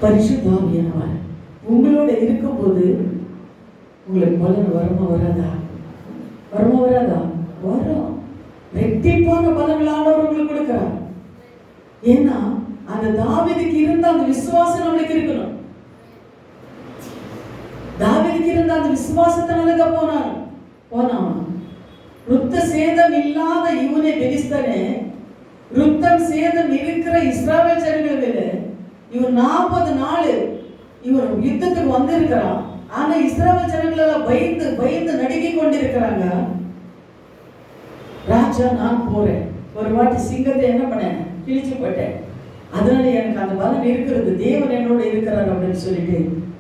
பரிசுத்த ஆவியானவர் உங்களோட இருக்கும்போது உங்களுக்கு பலன் வருமா வராதா? வருமா வராதா? வரும். ரெட்டிப்பான பலன்களானவர் உங்களுக்கு கொடுக்கிறார். ஏன்னா அந்த தாவீதுக்கு இருந்த அந்த விசுவாசம் நம்மளுக்கு இருக்கணும். தாவீதுக்கு இருந்த அந்த விசுவாசத்தினால போனான். ருத்த சேதம் இல்லாத இவனை பெலிஸ்தனே, ருத்தம் சேதம் இருக்கிற இஸ்ராயேல் ஜனங்களை விட இவன் 40 நாள் இவன் யுத்தத்துக்கு வந்திருக்கிறான். ஆனா இஸ்ராயேல் ஜனங்களெல்லாம் பயந்து நடுங்கி கொண்டிருக்கிறாங்க. ராஜா, நான் போறேன், ஒரு வாட்டி சிங்கத்தை என்ன பண்ணேன், கிழிச்சு போட்டேன், அதனால எனக்கு அந்த பலன் இருக்கிறது, தேவன் என்னோட இருக்கிறார் அப்படின்னு சொல்லிட்டு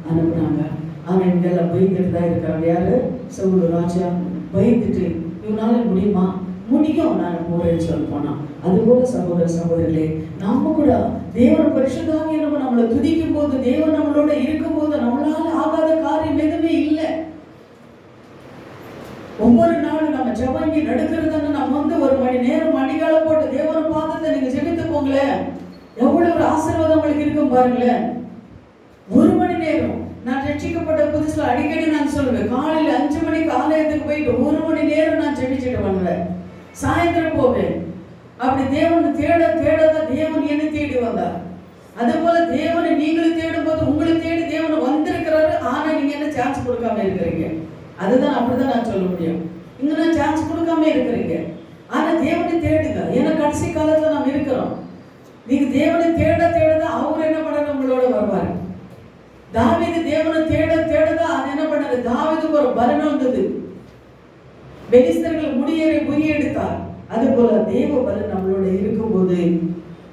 அனுப்புனாங்க. ஆனா இங்கெல்லாம் பயந்துட்டு தான் இருக்கிறாங்க. யாரு? சவுல் ராஜா பயந்துட்டு, இவனால முடியுமா? முடியும், நான் போறேன்னு சொல்லி போனான். அதுபோல சகோதர சகோதரிகளே, நாம கூட தேவன் பரிசுத்தமாக நம்மளை துதிக்கும் போது, தேவன் நம்மளோட இருக்கும் போது நம்மளால ஆகாத காரியம் எதுவுமே இல்லை. ஒவ்வொரு நாளும் நம்ம ஜெபங்கி நடக்கிறதுன்னு நம்ம ஒரு மணி நேரம் மணிகால போட்டு தேவனை பாதத்தை நீங்க ஜெபித்து போங்களேன், எவ்வளவு ஒரு ஆசீர்வாதம் உங்களுக்கு இருக்கும் பாருங்களேன். 1 மணி நேரம். நான் ரட்சிக்கப்பட்ட புதுசுல அடிக்கடி நான் சொல்லுவேன், காலையில 5 மணிக்கு ஆலயத்துக்கு போயிட்டு 1 மணி நேரம் நான் ஜெபிச்சுட்டு வருவேன். சாயந்தரம் போவேன். அப்படி தேவனை தேடதான் தேவன் என்னை தேடி வந்தார். அதே போல தேவனை நீங்களும் தேடும் போது உங்களை தேடி தேவனை வந்திருக்கிறாரு. ஆனா நீங்க என்ன சான்ஸ் கொடுக்காம இருக்கிறீங்க? அதுதான், அப்படிதான் நான் சொல்ல முடியும். இங்க நான் சான்ஸ் கொடுக்காம இருக்கிறீங்க. ஆனா தேவனை தேடுங்க. ஏன்னா கடைசி காலத்துல நாம் இருக்கிறோம். நீங்க தேவனை தேடதான் அவர் என்ன பண்ணாரு, உங்களோட வருவாரு. தாவீது தேவனை தேடதான் அது என்ன பண்ணாரு, தாவீதுக்கு ஒரு பலன் வந்தது. பெலிஸ்தர்கள் முறியடித்தார். அது போல தேவ பலன் நம்மளோட இருக்கும்போது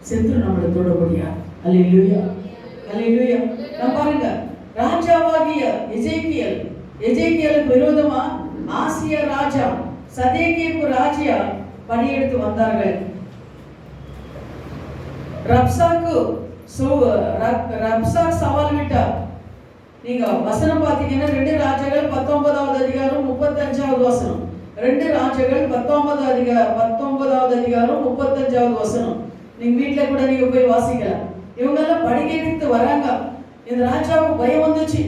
செத்து நம்மளை தொட முடியாது. அல்லேலூயா, அல்லேலூயா. நான் பாருங்க, ராஜாவாகிய எசேக்கியேலுக்கு விரோதமா ஆசியா ராஜா சதேக்கியேப்பு ராஜா படையெடுத்து வந்தார்கள். ரப்சாக் சவால் விட்டார். நீங்க வசனம் பாத்தீங்கன்னா 2 ராஜாக்கள் 19வது அதிகாரம் 35வது வசனம். 2 ராஜாக்கள் 19வது அதிகாரம் 35வது வசனம். நீங்க வீட்டுல கூட நீங்க போய் வாசிக்கலாம். இவங்க எல்லாம் படையெடுத்து வராங்க. இந்த ராஜாவுக்கு பயம் வந்துச்சு.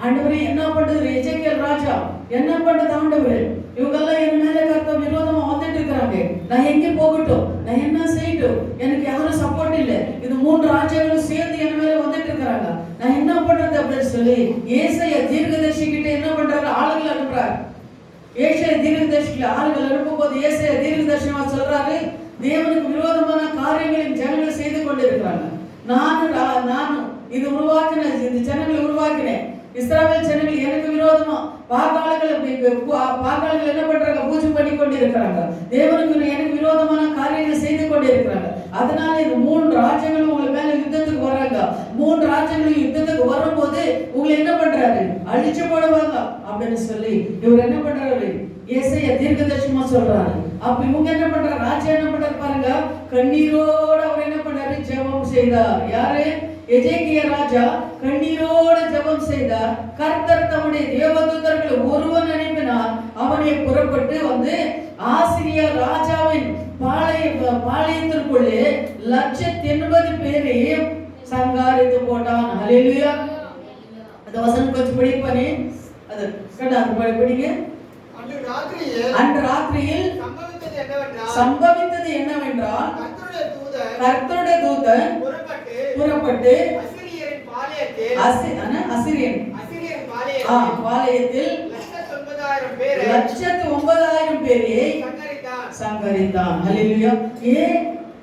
ஆண்டவரே என்ன பண்றது, எசேக்கியேல் ராஜா என்ன பண்றது ஆண்டவரே, இவங்க எல்லாம் என் மேல கர்த்தர் விரோதமா வந்துட்டு இருக்கிறாங்க, நான் எங்க போகட்டும், நான் என்ன செய்யட்டும், எனக்கு யாரும் சப்போர்ட் இல்லை, இது 3 ராஜாக்களும் சேர்ந்து என் மேல வந்துட்டு இருக்கிறாங்க, நான் என்ன பண்றது அப்படின்னு சொல்லி ஏசாயா தீர்க்கதரிசி கிட்ட என்ன பண்றாரு, ஆளுகள் அனுப்புறாரு. ஏசாயா தீர்க்கதரிசிக்கு ஆளுகள் அனுப்பும் போது ஏசாயா தீர்க்கதரிசனமா சொல்றாரு, தேவனுக்கு விரோதமான காரியங்களின் ஜனங்கள் செய்து கொண்டிருக்கிறாங்க. நானும் இது உருவாக்கின, இந்த ஜனங்களை உருவாக்கினேன். இஸ்ராயேல் ஜனங்கள் எனக்கு விரோதமா பாகால்கள் என்ன பண்றாங்க, பூஜை பண்ணி கொண்டிருக்கிறாங்க. தேவனுக்கு எனக்கு விரோதமான காரியங்கள் செய்து கொண்டிருக்கிறாங்க. அதனால இந்த 3 ராஜ்யங்களும் உங்களை மேல யுத்தத்துக்கு வர்றாங்க. 3 ராஜ்யங்களும் யுத்தத்துக்கு வரும்போது உங்களை என்ன பண்றாரு, அழிச்சு போடுவாங்க அப்படின்னு சொல்லி இவர் என்ன பண்றாரு, ஏசாயா தீர்க்கதரிசனமா சொல்றாரு. அப்ப இவங்க என்ன பண்றாரு, ராஜா என்ன பண்றாரு பாருங்க, கண்ணீரோட அவர் என்ன பண்றாரு, ஜெபம் செய்தார். யாரு? எசேக்கியா ராஜா கண்ணீரோட ஜெபம் செய்தார். கர்த்தர் தம்முடைய தேவதூதர்களை ஒருவன் அனுப்பினார். அவனை புறப்பட்டு வந்து ஆசிரியா ராஜாவின் பாளையத்திற்குள்ளே 180 பேரையும் சங்காரித்து போட்டான். ஹல்லேலூயா. அந்த வசனம் கொஞ்சம் படிப்பானே, அது படிங்க. அன்று ராத்திரியில் சம்பவித்தது என்னவென்றால் கர்த்தருடைய தூதன் புறப்பட்டு அசிரியன் பாளையத்தில் 190,000 பேரை சங்கரித்தான். ஹல்லேலூயா.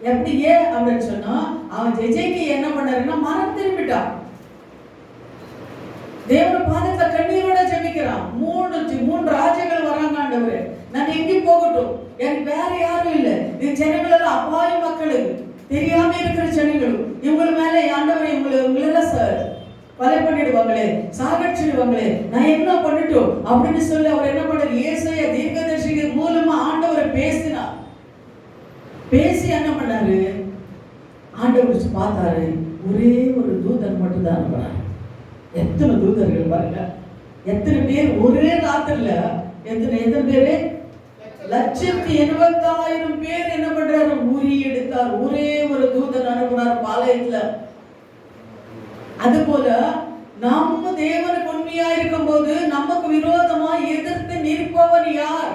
எப்படி அப்படின்னு சொன்னா, அவன் எசேக்கியா என்ன பண்ணாருன்னா மனம் திரும்பிட்டான். தேவன பாதத்துல கண்ணீரோட ஜெபிக்கிறான். 3 ராஜ்யங்கள் வராங்க. ஆண்டவரே, நான் எங்க போகட்டும், எனக்கு வேற யாரும் இல்லை. இந்த ஜனங்கள் எல்லாம் அப்பாவி மக்கள், தெரியாம இருக்கிற ஜனங்கள், இவங்க மேல ஆண்டவரே இவங்களெல்லாம் கொலை பண்ணிடுவாங்களே, சாகடிச்சிடுவாங்களே, நான் என்ன பண்ணட்டும் அப்படின்னு சொல்லி அவர் என்ன பண்ணாரு, ஏசாயா தீர்க்கதரிசி மூலமா ஆண்டவரை பேசினார். பேசி என்ன பண்ணாரு, ஆண்டவர் பார்த்தாரு, ஒரே ஒரு தூதன் தூதன் மட்டும் தான் அனுப்புறாரு. எத்தனை தூதர்கள் பாருங்க, எத்தனை பேர் ஒரே ராத்திரில, எத்தனை பேரு? 1,80,000 பேர் என்ன பண்றாரு? உரி எடுத்தார். ஒரே ஒரு தூதன் அனுப்புறார் பாளையத்துல. அது போல நம்ம தேவனுக்கு உண்மையா இருக்கும் போது நமக்கு விரோதமா எதிர்த்து நிற்பவன் யார்?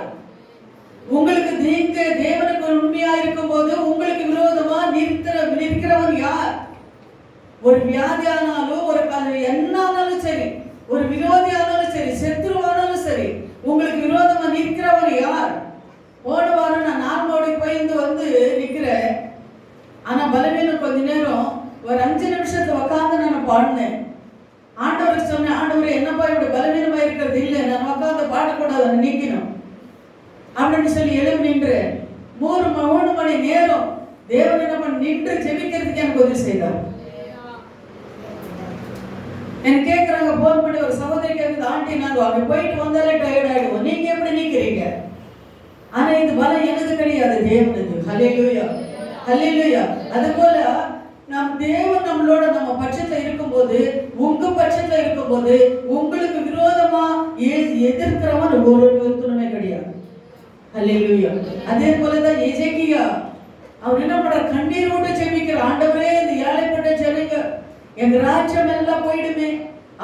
உங்களுக்கு நீங்க தேவனுக்கு உண்மையா இருக்கும் போது உங்களுக்கு விரோதமா நிற்கிறவன் யார்? ஒரு வியாதியானாலும், ஒரு என்ன ஆனாலும் சரி, ஒரு விரோதி ஆனாலும் சரி, சத்ருவானாலும் சரி, உங்களுக்கு விரோதமா நிற்கிறவன் யார்? போன வாரம் நான் நார்மோடி போயிருந்து வந்து நிக்கிறேன். ஆனா பலவீனம் கொஞ்ச நேரம் ஒரு 5 நிமிஷத்துல உட்காந்து நான் பாடினேன். ஆண்டவருக்கு சொன்னேன், ஆண்டவரே என்னப்பா இப்படி பலவீனமா இருக்கிறது இல்லை, நான் உட்காந்து பாடக்கூடாது, நீக்கணும் அப்படின்னு சொல்லி எழுப்பி நின்று 3 மணி நேரம் தேவன் என்ன பண்ண நின்று ஜெபிக்கிறதுக்கு எனக்கு உதவி செய்தார். எனக்கு கேட்கறாங்க, போன் பண்ணி ஒரு சகோதரி கேட்குது, ஆண்டி நாங்க அங்க போயிட்டு வந்தாலே டயர்ட் ஆயிடுவோம், நீங்க எப்படி நிக்கிறீங்க? ஆனா இந்த பலம் எனது கிடையாது, தேவனது. ஹல்லேலூயா, ஹல்லேலூயா. அது போல நம் தேவன் நம்மளோட நம்ம பட்சத்துல இருக்கும்போது, உங்க பட்சத்துல இருக்கும்போது உங்களுக்கு விரோதமா எதிர்க்கிறவன் ஒருத்தனுமே கிடையாது. ஹல்லேலூயா. அதே போலதான் எசேக்கியா, அவர் என்ன பண்ற? கண்ணீரோட ஜெபிக்கிற, ஆண்டவரே இந்த ஏழைப்பட்ட ஜனங்க எங்க ராஜ்யம் எல்லாம் போயிடுமே,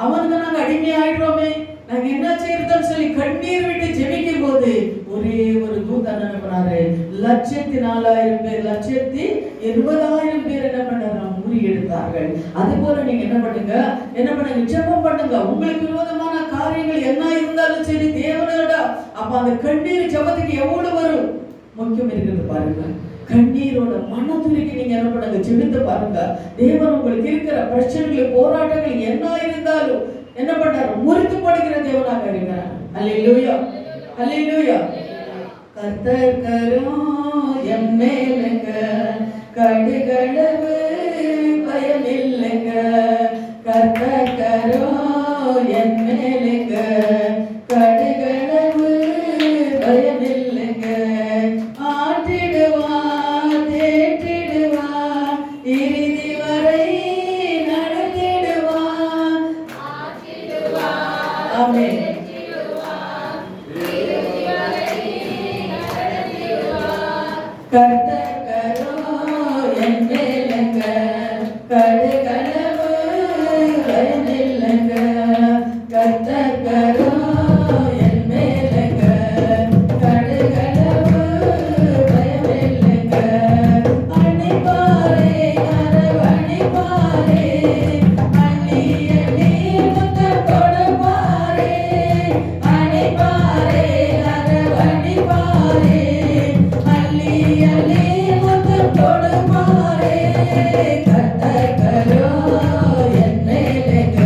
அவனுக்கு நாங்க அடிமை ஆயிடுறோமே, நாங்க என்ன செய்யறதுன்னு சொல்லி கண்ணீர் விட்டு ஜெபிக்கும் போது ஒரே ஒரு தூதன் அனுப்புனாரு. 1,04,000 பேர், 1,20,000 பேர் என்ன பண்ணாங்க? முறி எடுத்தார்கள். அது போல நீங்க என்ன பண்ணுங்க? ஜெபம் பண்ணுங்க. உங்களுக்கு விரோதமான காரியங்கள் என்ன இருந்தாலும் சரி, தேவனோட அப்ப அந்த கண்ணீர் ஜெபத்துக்கு எவ்வளவு வரும் முக்கியம் இருக்கிறது பாருங்க. கண்ணீரோட மனதுருக்கி நீங்க என்ன பண்ணுங்க? ஜெபித்து பாருங்க. தேவன் உங்களுக்கு இருக்கிற பிரச்சனைகள், போராட்டங்கள் என்ன இருந்தாலும் என்ன பண்றாரு? முறித்து போடுகிற தேவனாக இருக்கிறார். அல்லேலூயா, அல்லேலூயா. கர்த்தர் கரம் என் மேலுங்க, கடுகளவு பயம் இல்லைங்க. கர்த்தர் கரம் என் மேலுங்க, கடுகளவு பயம் இல்லைங்க. ஆற்றிடுவார், தேற்றிடுவார், இறுதி வரை நடத்திடுவார். ஆமென். கர்த்தர் கரம் என் மேலுங்க, கடுகளவு பயம் இல்லைங்க. கர்த்தர் கரம் என் மேலுங்க, கடுகளவு பயம் இல்லைங்க. அணிப்பாரே, அரவணிப்பாரே, அள்ளி அள்ளி முத்தம் கொடுப்பாரே. அணிப்பாரே, அரவணிப்பாரே, அள்ளி அள்ளி முத்தம் கொடுப்பாரே. கர்த்தர் கரம் என் மேலுங்க,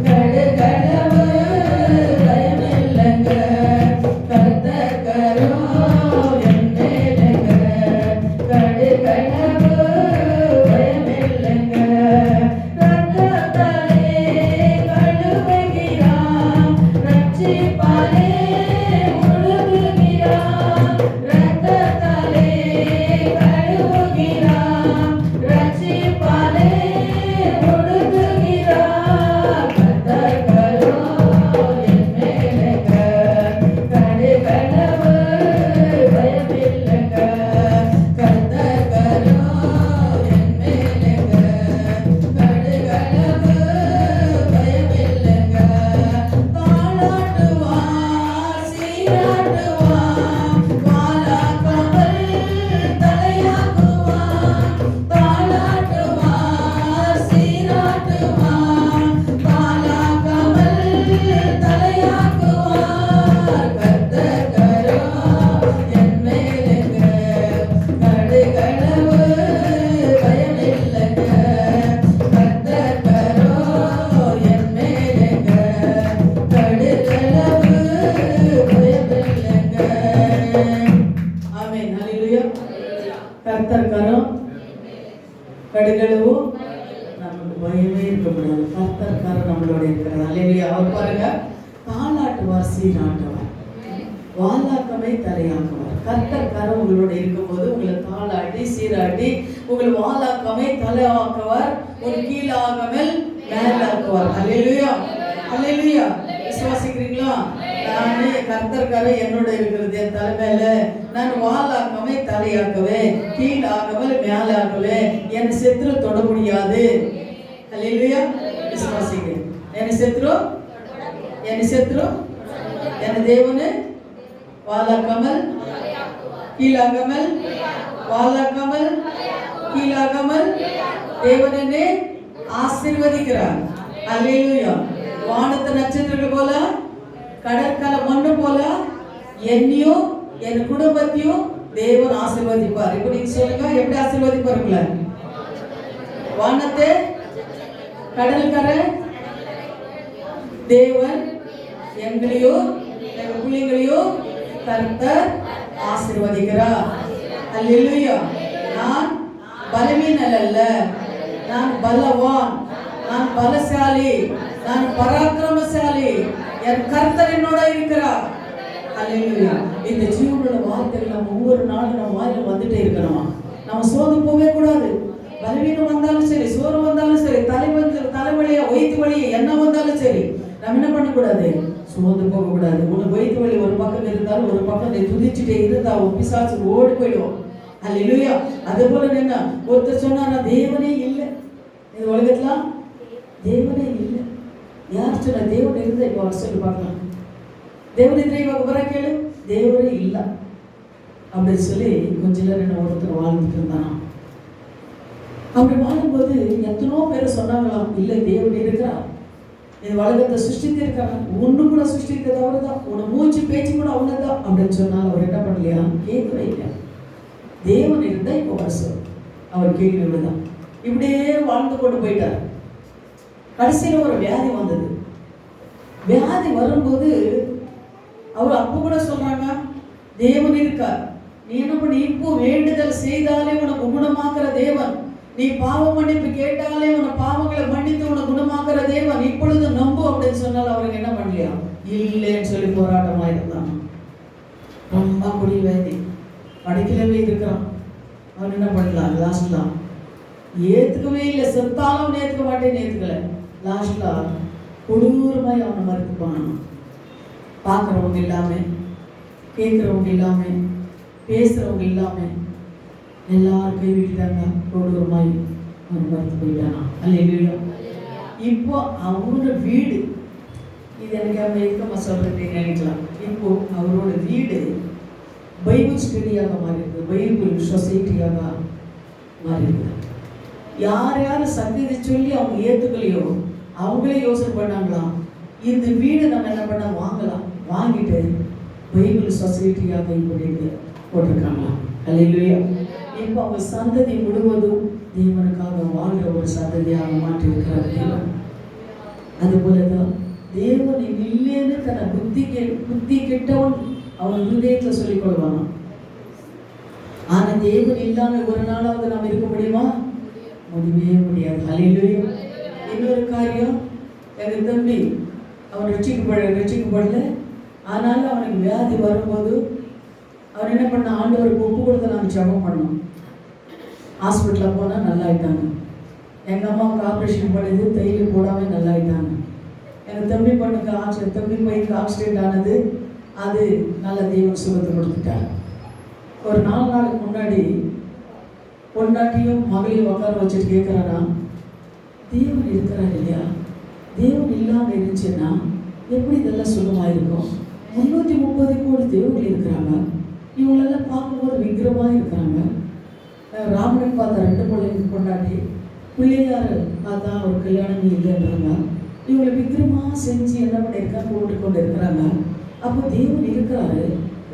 கடுகளவு பயம் இல்லைங்க. கர்த்தர் கரம் என் மேலுங்க, கடுகளவு பயம் இல்லைங்க. ரத்தத்தாலே கழுவுகிறார், ரட்சிப்பாலே முழுகுகிறார். ரத்தத்தாலே கழுவுகிறார், ரட்சிப்பாலே முழுகுகிறார். கர்த்தர் கரம் என் மேலுங்க, கடுகளவு பயம் இல்லைங்க. கர்த்தர் கரம் என் மேலுங்க, கடுகளவு பயம் இல்லைங்க. தாளாட்டுவார், சீராட்டுவார், வாலாக்காமல் தலையாக்குவார். தாளாட்டுவார், சீராட்டுவார், வாலாக்காமல் தலையாக்குவார். கர்த்தர் கரம் என் மேலுங்க, கடுகளவு பயம் இல்லைங்க. கர்த்தர் கரம் என் மேலுங்க, கடுகளவு பயம் இல்லைங்க. ஆமென், ஹல்லேலூயா. கர்த்தர் கரம், கடுகளவு நமக்கு பயமே இருக்க முடியாது. கர்த்தர் கரம் நம்மளோட இருக்கிறது. அல்லேலூயா. அவர் பாருங்க, தாளாட்டுவார், சீராட்டுவார், வாலாக்கமை தலையாக்குவார். கர்த்தர் கரம் உங்களோட இருக்கும்போது உங்களை தாளாட்டி, சீராட்டி, உங்களை வாலாக்கமை தலையாக்குவார். உன் கீழாகாமல் மேலாக்குவார். அல்லேலூயா, அல்லேலூயா. விசுவாசிக்கிறீங்களா? நானே கர்த்தர்கார என்னோட இருக்கிறது என் தலைமையில. நான் வாலாக்கவே தலையாக்கவே, கீழாகாமல் மேலாக்கவே, என் செத்துரு தொட முடியாது. அல்லேலூயா. விசுவாசிக்கிறேன். என் செத்துரு என் தேவனு வாலாக்காமல் கீழாகாமல், வாலாக்காமல் கீழாகாமல் தேவன் என்னை ஆசீர்வதிக்கிறார். அல்லேலூயா. வானத்து நட்சத்திரங்கள் போல, கடற்கரை மண்ணு போல என்னையும் என் குடும்பத்தையும் தேவன் ஆசீர்வதிப்பார். இப்ப நீங்க சொல்லுங்க, எப்படி ஆசீர்வதிப்பாருங்கள? வானத்தை, கடற்கரை தேவன் எங்களையும் எங்க பிள்ளைங்களையும் கர்த்தர் ஆசீர்வதிக்கிறார். அல்லேலூயா. நான் பலவீனன் அல்ல, நான் பலவான், நான் பலசாலி, நான் பராக்கிரமசாலி. என் கர்த்தர் என்னோட இருக்கிறார். அல்லேலூயா. இந்த ஜீவனோட வார்த்தைகள் நம்ம ஒவ்வொரு நாளும் நம்ம வாயில வந்துட்டே இருக்கணும். நம்ம சோர்ந்து போகவே கூடாது. பலவீனம் வந்தாலும் சரி, சோறு வந்தாலும் சரி, தலைவலியா, வயிற்று வலியா, என்ன வந்தாலும் சரி, நம்ம என்ன பண்ணக்கூடாது? சோர்ந்து போக கூடாது. உனக்கு வயிற்று வலி ஒரு பக்கம் இருந்தாலும் ஒரு பக்கம் நீ துதிச்சுட்டே இருந்தா உன் பிசாசு ஓடி போயிடுவோம். அல்லேலூயா. அதே போல என்ன ஒருத்தர் சொன்னா தேவனே இல்லை இந்த உலகத்துல, தேவனே இல்லை. யார் சொன்ன? தேவன் இருந்தா இப்ப அவர் சொல்லி பார்க்கலாம். தேவனை தெய்வாக வர கேளு, தேவனே இல்லை அப்படின்னு சொல்லி கொஞ்ச நேரம் என்ன ஒருத்தர் வாழ்ந்துட்டு இருந்தானா. அப்படி வாழும்போது எத்தனோ பேர் சொன்னாங்களாம், இல்லை தேவன் இருக்கிறார், இந்த உலகத்தை சிருஷ்டித்து இருக்காங்க, ஒண்ணு கூட சிருஷ்டித்தது அவர்தான், உன மூச்சு பேச்சு கூட அவனதான் அப்படின்னு சொன்னால் அவர் என்ன பண்ணலையா? கேட்கவே இல்லை. தேவன் இருந்தா இப்போ வருஷம் அவர் கேள்வி விடுதான். இப்படியே வாழ்ந்து கொண்டு போயிட்டார். கடைசியில் ஒரு வியாதி வந்தது. வியாதி வரும்போது அவர் அப்போ கூட சொல்றாங்க, தேவன் இருக்கார், நீ என்ன பண்ணி இப்போ வேண்டுதல் செய்தாலே உனக்கு குணமாக்குற தேவன், நீ பாவ மன்னிப்பு கேட்டாலே உன பாவங்களை மன்னித்து உன குணமாக்குற தேவன், இப்பொழுது நம்பு அப்படின்னு சொன்னால் அவருக்கு என்ன பண்ணலையா? இல்லைன்னு சொல்லி போராட்டமா இருந்தான். ரொம்ப குடி வேதி படிக்கலவே இருக்கிறான். அவன் என்ன பண்ணலாம்? லாஸ்ட்ல ஏத்துக்கவே இல்லை. செத்தாலும் ஏத்துக்க மாட்டேன்னு ஏத்துக்கல. லாஸ்ட்ல கொடூரமாய் அவனை மறுத்து போனான். பார்க்குறவங்க இல்லாம, கேட்குறவங்க இல்லாம, பேசுறவங்க இல்லாம எல்லாரும் கை விட்டுட்டாங்க. கொடூரமாய் அவன் மறுத்து போயிட்டானா. அல்லேலூயா. இப்போ அவரோட வீடு, இது எனக்கு அவங்க எதுக்கம்மா சொல்றேன்னு நினைக்கலாம். இப்போ அவரோட வீடு பைபிள் ஸ்டடியாக மாறி இருக்குது, பைபிள் சொசைட்டியாக மாறி இருக்குது. யார் யார் சத்தியத்தை சொல்லி அவங்க ஏற்றுக்கலையோ அவங்களே யோசனை பண்ணாங்களாம், இந்த வீடு நம்ம என்ன பண்ண வாங்கலாம், வாங்கிட்டு பைபிள் சொசைட்டியாக இப்படி போட்டிருக்காங்களாம். அல்லேலூயா. இப்போ அவங்க சந்ததி முழுவதும் தேவனுக்காக வாழ்கிற ஒரு சந்ததியாக மாற்றி இருக்கிறார் தேவன். அதுபோலதான் தேவன் இல்லைன்னு தன்னை புத்தி கெட்டவன் அவன் ஹிருதயத்தில் சொல்லிக் கொள்வானா. ஆனா தேவன் இல்லாம ஒரு நாளாவது நாம் இருக்க முடியுமா? முடியவே முடியாது. அல்லேலூயா. இன்னொரு காரியம், எங்க தம்பி அவன் ரட்சிக்கப்படல. ஆனாலும் அவனுக்கு வியாதி வரும்போது அவன் என்ன பண்ண, ஆண்டவருக்கு ஒப்பு கொடுத்து நாங்கள் ஜெபம் பண்ணோம். ஹாஸ்பிட்டலில் போனால் நல்லா ஆயிட்டாங்க. எங்கள் அம்மாவுக்கு ஆப்ரேஷன் பண்ணது, தையல் போடாமல் நல்லா ஆயிட்டாங்க. எங்கள் தம்பி பையனுக்கு ஆக்சிடென்ட் ஆனது, அது நல்ல தெய்வம் சுகத்தை கொடுத்துட்டார். ஒரு 4 நாளுக்கு முன்னாடி பொண்டாட்டியும் மகளையும் உட்கார வச்சுட்டு கேட்குறானா, தேவன் இருக்கிறார் இல்லையா? தேவன் இல்லாமல் இருந்துச்சுன்னா எப்படி இதெல்லாம் சுகமாக இருக்கும்? 330 கோடி தேவர்கள் இருக்கிறாங்க, இவங்களெல்லாம் பார்க்கும்போது விக்கிரமாக இருக்கிறாங்க. ராமனுக்கு பார்த்தா 2 பிள்ளைங்க பொண்டாட்டி, பிள்ளையார் பார்த்தா ஒரு கல்யாணம் இல்லைன்றாங்க. இவங்களை விக்கிரமாக செஞ்சு என்ன பண்ணியிருக்காங்க, போட்டு கொண்டு இருக்கிறாங்க. அப்போ தேவன் இருக்கிறாரு,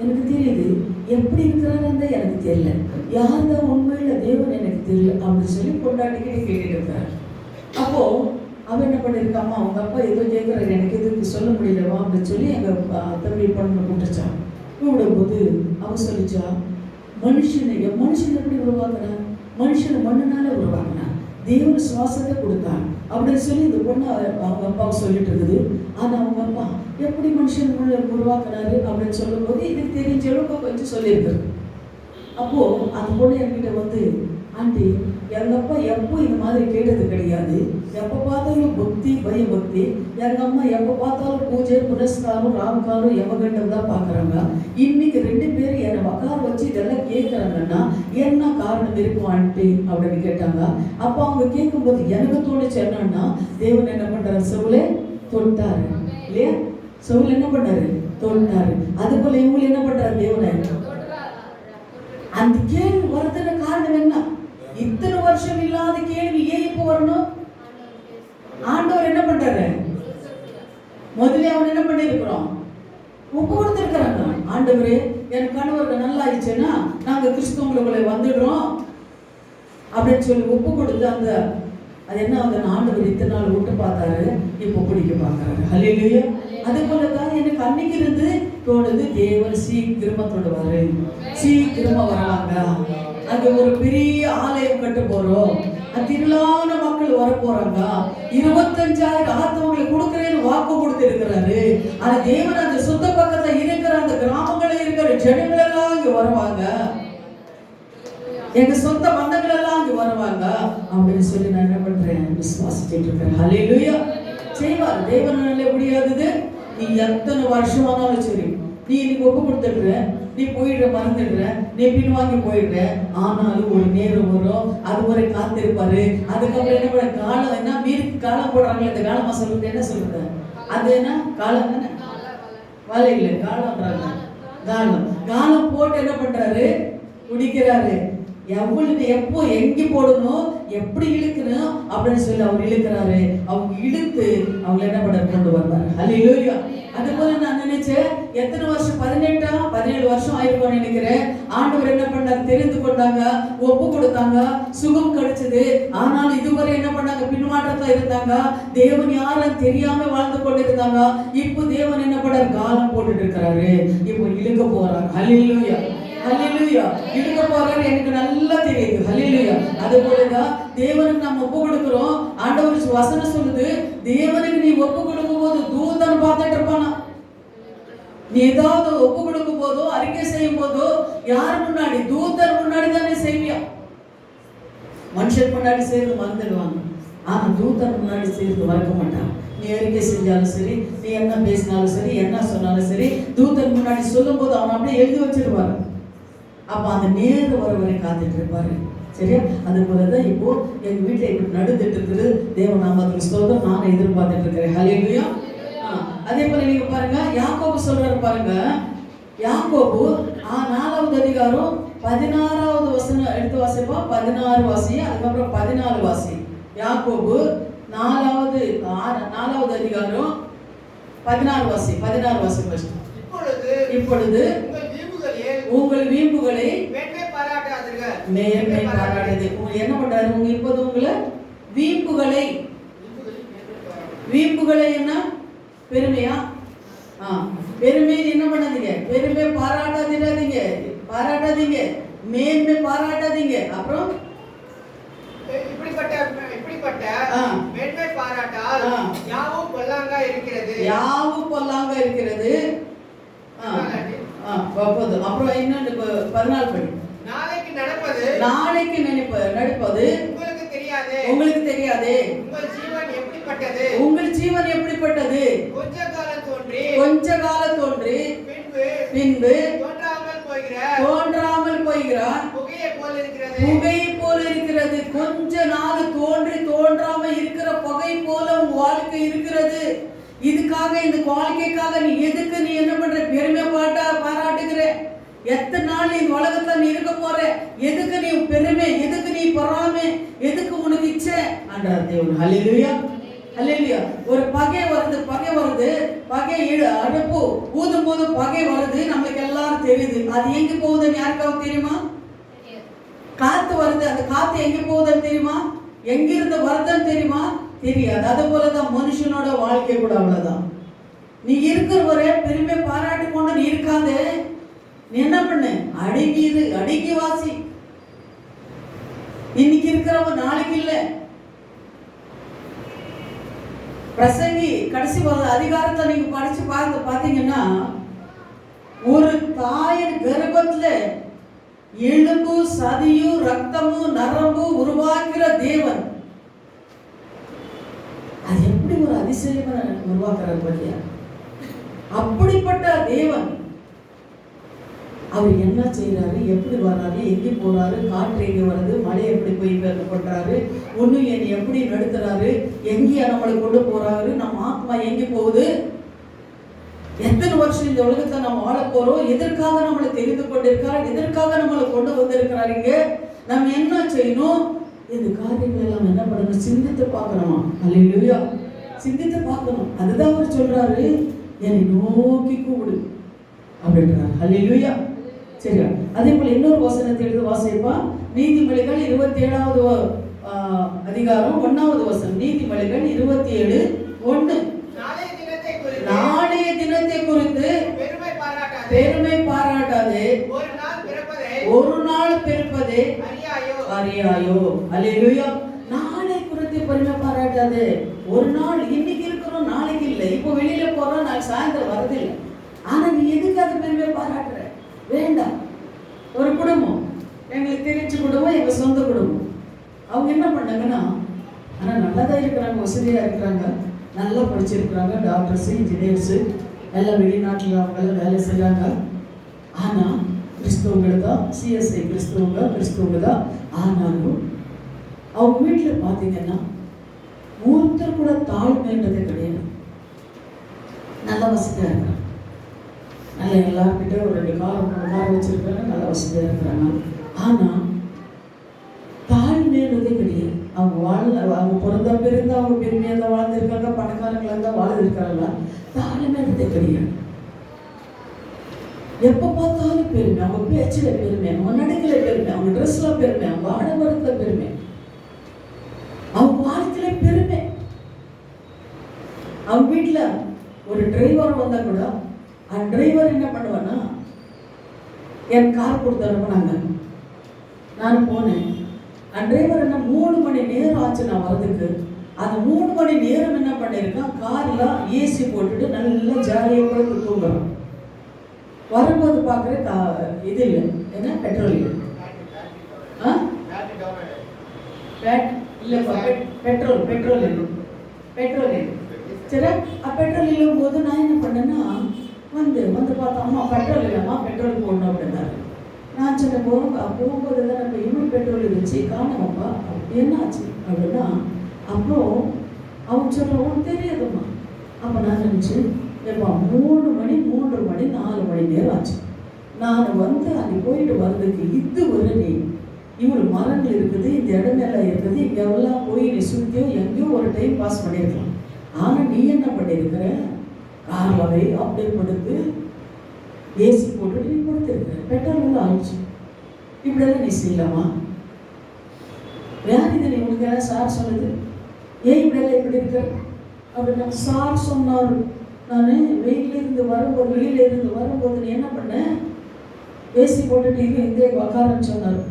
எனக்கு தெரியுது, எப்படி இருக்கிறாருன்னு எனக்கு தெரியல, யார் தான் உண்மையில் தேவன் எனக்கு தெரியல அப்படின்னு சொல்லி பொண்டாட்டிக்கிட்டே கேட்டுட்டு இருக்காரு. அப்போ அவன் என்ன பண்ணியிருக்காமா, அவங்க அப்பா ஏதோ கேட்குறாரு, எனக்கு எதுக்கு சொல்ல முடியலவா அப்படின்னு சொல்லி எங்கள் தம்பி பொண்ணு கூப்பிட்டுச்சான். கூப்பிடும்போது அவன் சொல்லிச்சா, மனுஷனை எப்படி உருவாக்குறான்? மனுஷனை மண்ணுனால உருவாக்குனான், தேவன் சுவாசத்தை கொடுத்தான் அப்படின்னு சொல்லி இந்த பொண்ணு அவங்க அப்பாவை சொல்லிட்டு இருக்குது. ஆனால் அவங்க அப்பா எப்படி மனுஷன் உருவாக்குனாரு அப்படின்னு சொல்லும் போது இதுக்கு தெரிஞ்ச அளவுக்கு கொஞ்சம் சொல்லியிருக்காரு. அப்போது அந்த பொண்ணு என்கிட்ட வந்து, ஆண்டி எங்க அப்பா எப்போ இந்த மாதிரி கேட்டது கிடையாது. எப்போ பார்த்தாலும் பக்தி பயபக்தி. எங்க அம்மா எப்போ பார்த்தாலும் பூஜை புனஸ்காரம் ராமகாரம் யமகண்டம் தான் பார்க்குறாங்க. இன்னைக்கு 2 பேரும் என்னை உட்கார வச்சு இதெல்லாம் கேட்குறாங்கன்னா என்ன காரணம் இருக்குமான்ட்டு அப்படின்னு கேட்டாங்க. அப்போ அவங்க கேட்கும்போது எனக்கு தோணுச்சு என்னன்னா, தேவன் என்ன பண்றாரு, சவுலை தொட்டாரு இல்லையா? சவுல் என்ன பண்ணாரு, தொட்டாரு. அது போல இவங்க என்ன பண்றாரு, தேவனை. அந்த கேள்வி வரதுக்கு காரணம் என்ன? இத்தனை வருஷம் இல்லாத கேள்வி ஏன் இப்போ வரணும்? ஆண்டவர் என்ன பண்றாரு, முதல்ல அவன் என்ன பண்ணிருக்கிறோம், ஒப்பு கொடுத்திருக்கிறாங்க. ஆண்டவரே என் கணவருக்கு நல்லா ஆயிடுச்சுன்னா நாங்க கிறிஸ்துவங்களுக்குள்ள வந்துடுறோம் அப்படின்னு சொல்லி ஒப்பு கொடுத்து அந்த அது என்ன அந்த ஆண்டவர் இத்தனை நாள் விட்டு பார்த்தாரு, இப்போ பிடிக்க பார்க்கறாரு. ஹல்லேலூயா. அது போலதான் எனக்கு அன்னைக்கு இருந்து தோணுது, தேவன் சீக்கிரமா தொடுவாரு, சீக்கிரமா வருவாங்க. அங்க ஒரு பெரிய ஆலயம் கட்ட போறோம், திரளான மக்கள் வர போறாங்க, 25,000 ஆத்மாக்களை கொடுக்கிறேன்னு வாக்கு கொடுத்து இருக்கிறாரு. அது தேவன் அந்த சுத்த பக்கத்துல இருக்கிற அந்த கிராமங்களில் இருக்கிற ஜனங்கள் எல்லாம் இங்க வருவாங்க, எங்க சொந்த பந்தங்கள் எல்லாம் இங்க வருவாங்க அப்படின்னு சொல்லி நான் என்ன பண்றேன், விசுவாசிச்சுட்டு இருக்கிறேன். ஹல்லேலூயா. செய்வார் தேவனால முடியாதது. நீ எத்தனை வருஷம் ஆனாலும் சரி, நீ இன்னைக்கு ஒப்பு கொடுத்துடுற, நீ போயிடுற, மறந்துடுற, நீ பின்வாங்கி போயிடுற. ஆனாலும் ஒரு நேரம் வரும், அது ஒரு காத்திருப்பாரு. அதுக்கப்புறம் என்ன பண்ண, காலம் என்ன மீறி காலம் போடுறாங்க. இந்த காலமா சொல்றது என்ன சொல்றது, அது என்ன காலம் தானே, வலை இல்லை காலம்ன்றாங்க. காலம் காலம் போட்டு என்ன பண்றாரு, குடிக்கிறாரு. எவ்வளவு எப்போ எங்க போடணும், எப்படி இழுக்கணும் அப்படின்னு சொல்லி அவர் இழுக்கிறாரு. அவங்க இழுத்து அவங்க என்ன பண்ண கொண்டு வருவாரு. ஹல்லேலூயா. அது போல நான் நினைச்சேன், எத்தனை வருஷம், 17 வருஷம் ஆயிருக்கும் நினைக்கிறேன். ஆண்டவர் என்ன பண்ணார், தெரிந்து கொண்டாங்க, ஒப்பு கொடுத்தாங்க, சுகம் கிடைச்சது. ஆனாலும் இதுவரை என்ன பண்ணாங்க, பின்மாற்றத்துல இருந்தாங்க, தேவன் யாரும் தெரியாம வாழ்ந்து கொண்டு இருந்தாங்க. இப்போ தேவன் என்ன பண்ணார், காலம் போட்டுட்டு இருக்கிறாரு. இப்போ இழுக்க போறாரு. ஹல்லேலூயா. ஹல்லேலூயா. இழுக்க போறாரு, எனக்கு நல்லா தெரியுது. ஹல்லேலூயா. அது போலதான் தேவனுக்கு நம்ம ஒப்பு கொடுக்கிறோம். ஆண்டவர் வசனம் சொல்லுது, தேவனுக்கு நீ ஒப்பு கொடுக்கும் போது தூதன் பார்த்துட்டு இருப்பானா. நீ ஏதாவது ஒப்பு கொடுக்கும் போதோ அறிக்கை செய்யும் போதோ யார் முன்னாடி, தூதர் முன்னாடி தானே செய்வியா. மனுஷன் முன்னாடி செய்யறது மறந்துடுவாங்க, ஆனா தூதர் முன்னாடி செய்யறது மறக்க மாட்டான். நீ அறிக்கை செஞ்சாலும் சரி, நீ என்ன பேசினாலும் சரி, என்ன சொன்னாலும் சரி, தூதர் முன்னாடி சொல்லும் போது அவன் அப்படியே எழுதி வச்சிருவாரு. அப்ப அந்த நேரம் வர வரை காத்துட்டு இருப்பாரு. சரியா? அது போலதான் இப்போ எங்க வீட்டுல இப்படி நடந்துட்டு இருக்குது. தேவன் நாமத்துக்கு ஸ்தோத்திரம். நான் எதிர்பார்த்துட்டு இருக்கிறேன். ஹல்லேலூயா. அதே போல நீங்க பாருங்க, யாக்கோபு சொல்றாரு பாருங்க. யாக்கோபு 4வது அதிகாரம் 16வது வசனம் எடுத்து வாசிப்போம். 16 வாசி, அதுக்கப்புறம் 14 வாசி. யாக்கோபு 4வது அதிகாரம் 16 வாசி. 16 வாசி ஃபர்ஸ்ட். இப்பொழுது உங்கள் வீம்புகளை மேன்மை பாராட்டாதீர்கள். என்ன பண்றாரு, உங்க இப்போது உங்களை வீம்புகளை என்ன பெருமையா, பெருமை என்ன பண்ணாதீங்க, பெருமை பாராட்டாதீங்க, மேன்மை பாராட்டாதீங்க. அப்புறம் இப்படிப்பட்ட மேன்மை பாராட்டால் யாவும் பொல்லாங்கா இருக்கிறது. அப்புறம் இன்னொன்று 14 படி. நாளைக்கு நடப்பது உங்களுக்கு தெரியாதே. உங்கள் ஜீவன் எப்படிப்பட்டது, கொஞ்ச காலம் தோன்றி பின்பு தோன்றாமல் போகிறார், புகை போல இருக்கிறது. கொஞ்ச நாள் தோன்றி தோன்றாம இருக்கிற புகை போல உன் வாழ்க்கை இருக்கிறது. இதுக்காக, இந்த வாழ்க்கைக்காக நீ எதுக்கு நீ என்ன பண்ற, பெருமை பாராட்டுகிற? எத்தனை நாள் இந்த உலகத்துல நீ இருக்க போற? எதுக்கு நீ பெருமை, எதுக்கு நீ பொறாமை, எதுக்கு உனக்கு இச்சை அன்றார் தேவன். ஹல்லேலூயா. ஹல்லேலூயா. ஒரு பகை வருது, பகை அடுப்பு ஊதும் போது பகை வருது, நம்மளுக்கு எல்லாரும் தெரியுது. அது எங்க போகுதுன்னு யாருக்காவது தெரியுமா? காத்து வருது, அந்த காத்து எங்க போகுதுன்னு தெரியுமா? எங்கிருந்து வருதுன்னு தெரியுமா? தெரியாது. அது போலதான் மனுஷனோட வாழ்க்கை கூட அவ்வளவுதான். நீ இருக்கிற ஒரே பெருமை பாராட்டி கொண்டு நீ இருக்காது. நீ என்ன பண்ணு, அடங்கி வாசி. இன்னைக்கு இருக்கிறவங்க நாளைக்கு இல்ல. பிரசங்கி கடைசி அதிகாரத்தை நீங்க படிச்சு பாத்தீங்கன்னா, ஒரு தாயின் கர்ப்பத்துல எலும்பு சதியும் ரத்தமும் நரம்பும் உருவாக்குற தேவன். அது எப்படி ஒரு அதிசயமா உருவாக்குறாரு பாத்தியா? அப்படிப்பட்ட தேவன் அவர் என்ன செய்யறாரு, எப்படி வர்றாரு, எங்கே போறாரு, காற்று எங்கே வருது, மழை எப்படி போய் பண்றாரு, ஒண்ணு என்னை எப்படி நடத்துறாரு, எங்கேயா நம்மளை கொண்டு போறாரு, நம்ம ஆத்மா எங்கே போகுது, எத்தனை வருஷம் இந்த உலகத்தை நம்ம வாழ போறோம், எதற்காக நம்மளை தெரிந்து கொண்டிருக்காரு, எதற்காக நம்மளை கொண்டு வந்திருக்கிறாருங்க, நம்ம என்ன செய்யணும், இந்த காரியங்கள் எல்லாம் என்ன பண்ணணும், சிந்தித்து பார்க்கணுமா? அல்லேலூயா, சிந்தித்து பார்க்கணும். அதுதான் அவர் சொல்றாரு, என்னை நோக்கி கூப்பிடு அப்படின்றார். அல்லேலூயா. சரியா? அதே போல இன்னொரு வசனத்தை எடுத்து வாசிப்பா. நீதிமொழிகள் 27வது அதிகாரம் 1வது வசனம். நீதிமொழிகள் 27:1. நாளைய தினத்தை குறித்து பெருமை பாராட்டாதே, ஒரு நாள் பிறப்பதே அறியாயோ. அல்லேலூயா. நாளை குறித்து பெருமை பாராட்டாதே. ஒரு நாள் இன்னைக்கு இருக்கிறோம், நாளைக்கு இல்லை. இப்போ வெளியில போறோம், நாளைக்கு சாயந்தரம் வரதில்லை. ஆனா நீ எதுக்காக பெருமை பாராட்டுற? வேண்டாம். ஒரு குடும்பம், எங்களுக்கு தெரிஞ்ச குடும்பம், எங்க சொந்த குடும்பம், அவங்க என்ன பண்ணாங்கன்னா, ஆனா நல்லாதான் இருக்கிறாங்க, வசதியா இருக்கிறாங்க, நல்லா படிச்சிருக்கிறாங்க, டாக்டர்ஸ், இன்ஜினியர்ஸ், எல்லாம் வெளிநாட்டில் அவங்க வேலை செய்கிறாங்க. ஆனால் கிறிஸ்தவங்க தான், சிஎஸ்ஐ கிறிஸ்தவங்க தான். ஆனாலும் அவங்க வீட்டில் பார்த்தீங்கன்னா ஒருத்தர் கூட தாழ்மைன்றது கிடையாது. நல்ல வசதியாக இருக்கிறாங்க, நல்ல எல்லாருக்கிட்ட ஒரு 2 கார் வச்சிருக்காங்க, நல்ல வசதியாக இருக்கிறாங்க. ஆனால் தாழ்மைன்றதே கிடையாது. அவங்க பிறந்த பிறந்து அவங்க பெருமையாக தான் வாழ்ந்துருக்காங்க, பணக்காரங்களாக தான் வாழ்ந்துருக்காங்க. தாழ்மைன்றதே கிடையாது. எப்போ பார்த்தாலும் பெருமை, அவங்க பேச்சில் பெருமை, அவங்க நடைகளை பெருமை, அவங்க ட்ரெஸ்ல பெருமை, அவங்க ஆடம்பரத்தில் பெருமை, அவங்க வாழ்க்கையில பெருமை. அவங்க வீட்டில் ஒரு டிரைவர் வந்தா கூட அந்த டிரைவர் என்ன பண்ணுவான்னா, என் கார் கொடுத்து அனுப்புனாங்க, நான் போனேன். அந்த டிரைவர் என்ன 3 மணி நேரம் ஆச்சு நான் வரதுக்கு. அந்த 3 மணி நேரம் என்ன பண்ணியிருக்கான், கார்ல ஏசி போட்டுட்டு நல்லா ஜாலியாக கூட தூங்குறோம். வரும்போது பார்க்குற இது இல்லை, என்ன பெட்ரோல் இல்லை, இல்லைப்பா பெட்ரோல் இல்லை. சரி, பெட்ரோல் இல்லையும் போது நான் என்ன பண்ணேன்னா, வந்து பார்த்தா, அம்மா பெட்ரோல் இல்லைம்மா, பெட்ரோல் போடணும் அப்படின்னாரு. நான் சொன்ன போகும்போது தான் நம்ம இன்னும் பெட்ரோல் இருந்துச்சு, காணாமப்பா, என்ன ஆச்சு அப்படின்னா, அப்புறம் அவன் சொல்ல, உனக்கு தெரியாதும்மா. அப்போ நான் நினச்சேன், எப்பா 3 மணி 3 மணி 4 மணி நேரம் ஆச்சு நான் வந்து அங்கே போயிட்டு வர்றதுக்கு. இதுவரை நீ இவ்வளோ மரங்கள் இருக்குது, இந்த இடமெல்லாம் இருக்குது, இங்கே எல்லாம் போய் நீ சுற்றியோ எங்கேயோ ஒரு டைம் பாஸ் பண்ணியிருக்கலாம். ஆனால் நீ என்ன பண்ணியிருக்கிற, கார்லவே அப்படியே படுத்து ஏசி போட்டுட்டு நீ படுத்துருக்கிற, பெட்ரோல் ஆயிடுச்சு. இப்படியெல்லாம் நீ செய்யலாமா? யார் இது, நீ உங்களுக்கு எல்லாம் சார் சொன்னது, ஏன் இப்படியெல்லாம் இப்படி இருக்க அப்படின்னா, சார் சொன்னார். நான் வெளியிலேருந்து வரும்போது நீ என்ன பண்ண, ஏசி போட்டுட்டு இது இந்த உக்காரன்னு சொன்னார்.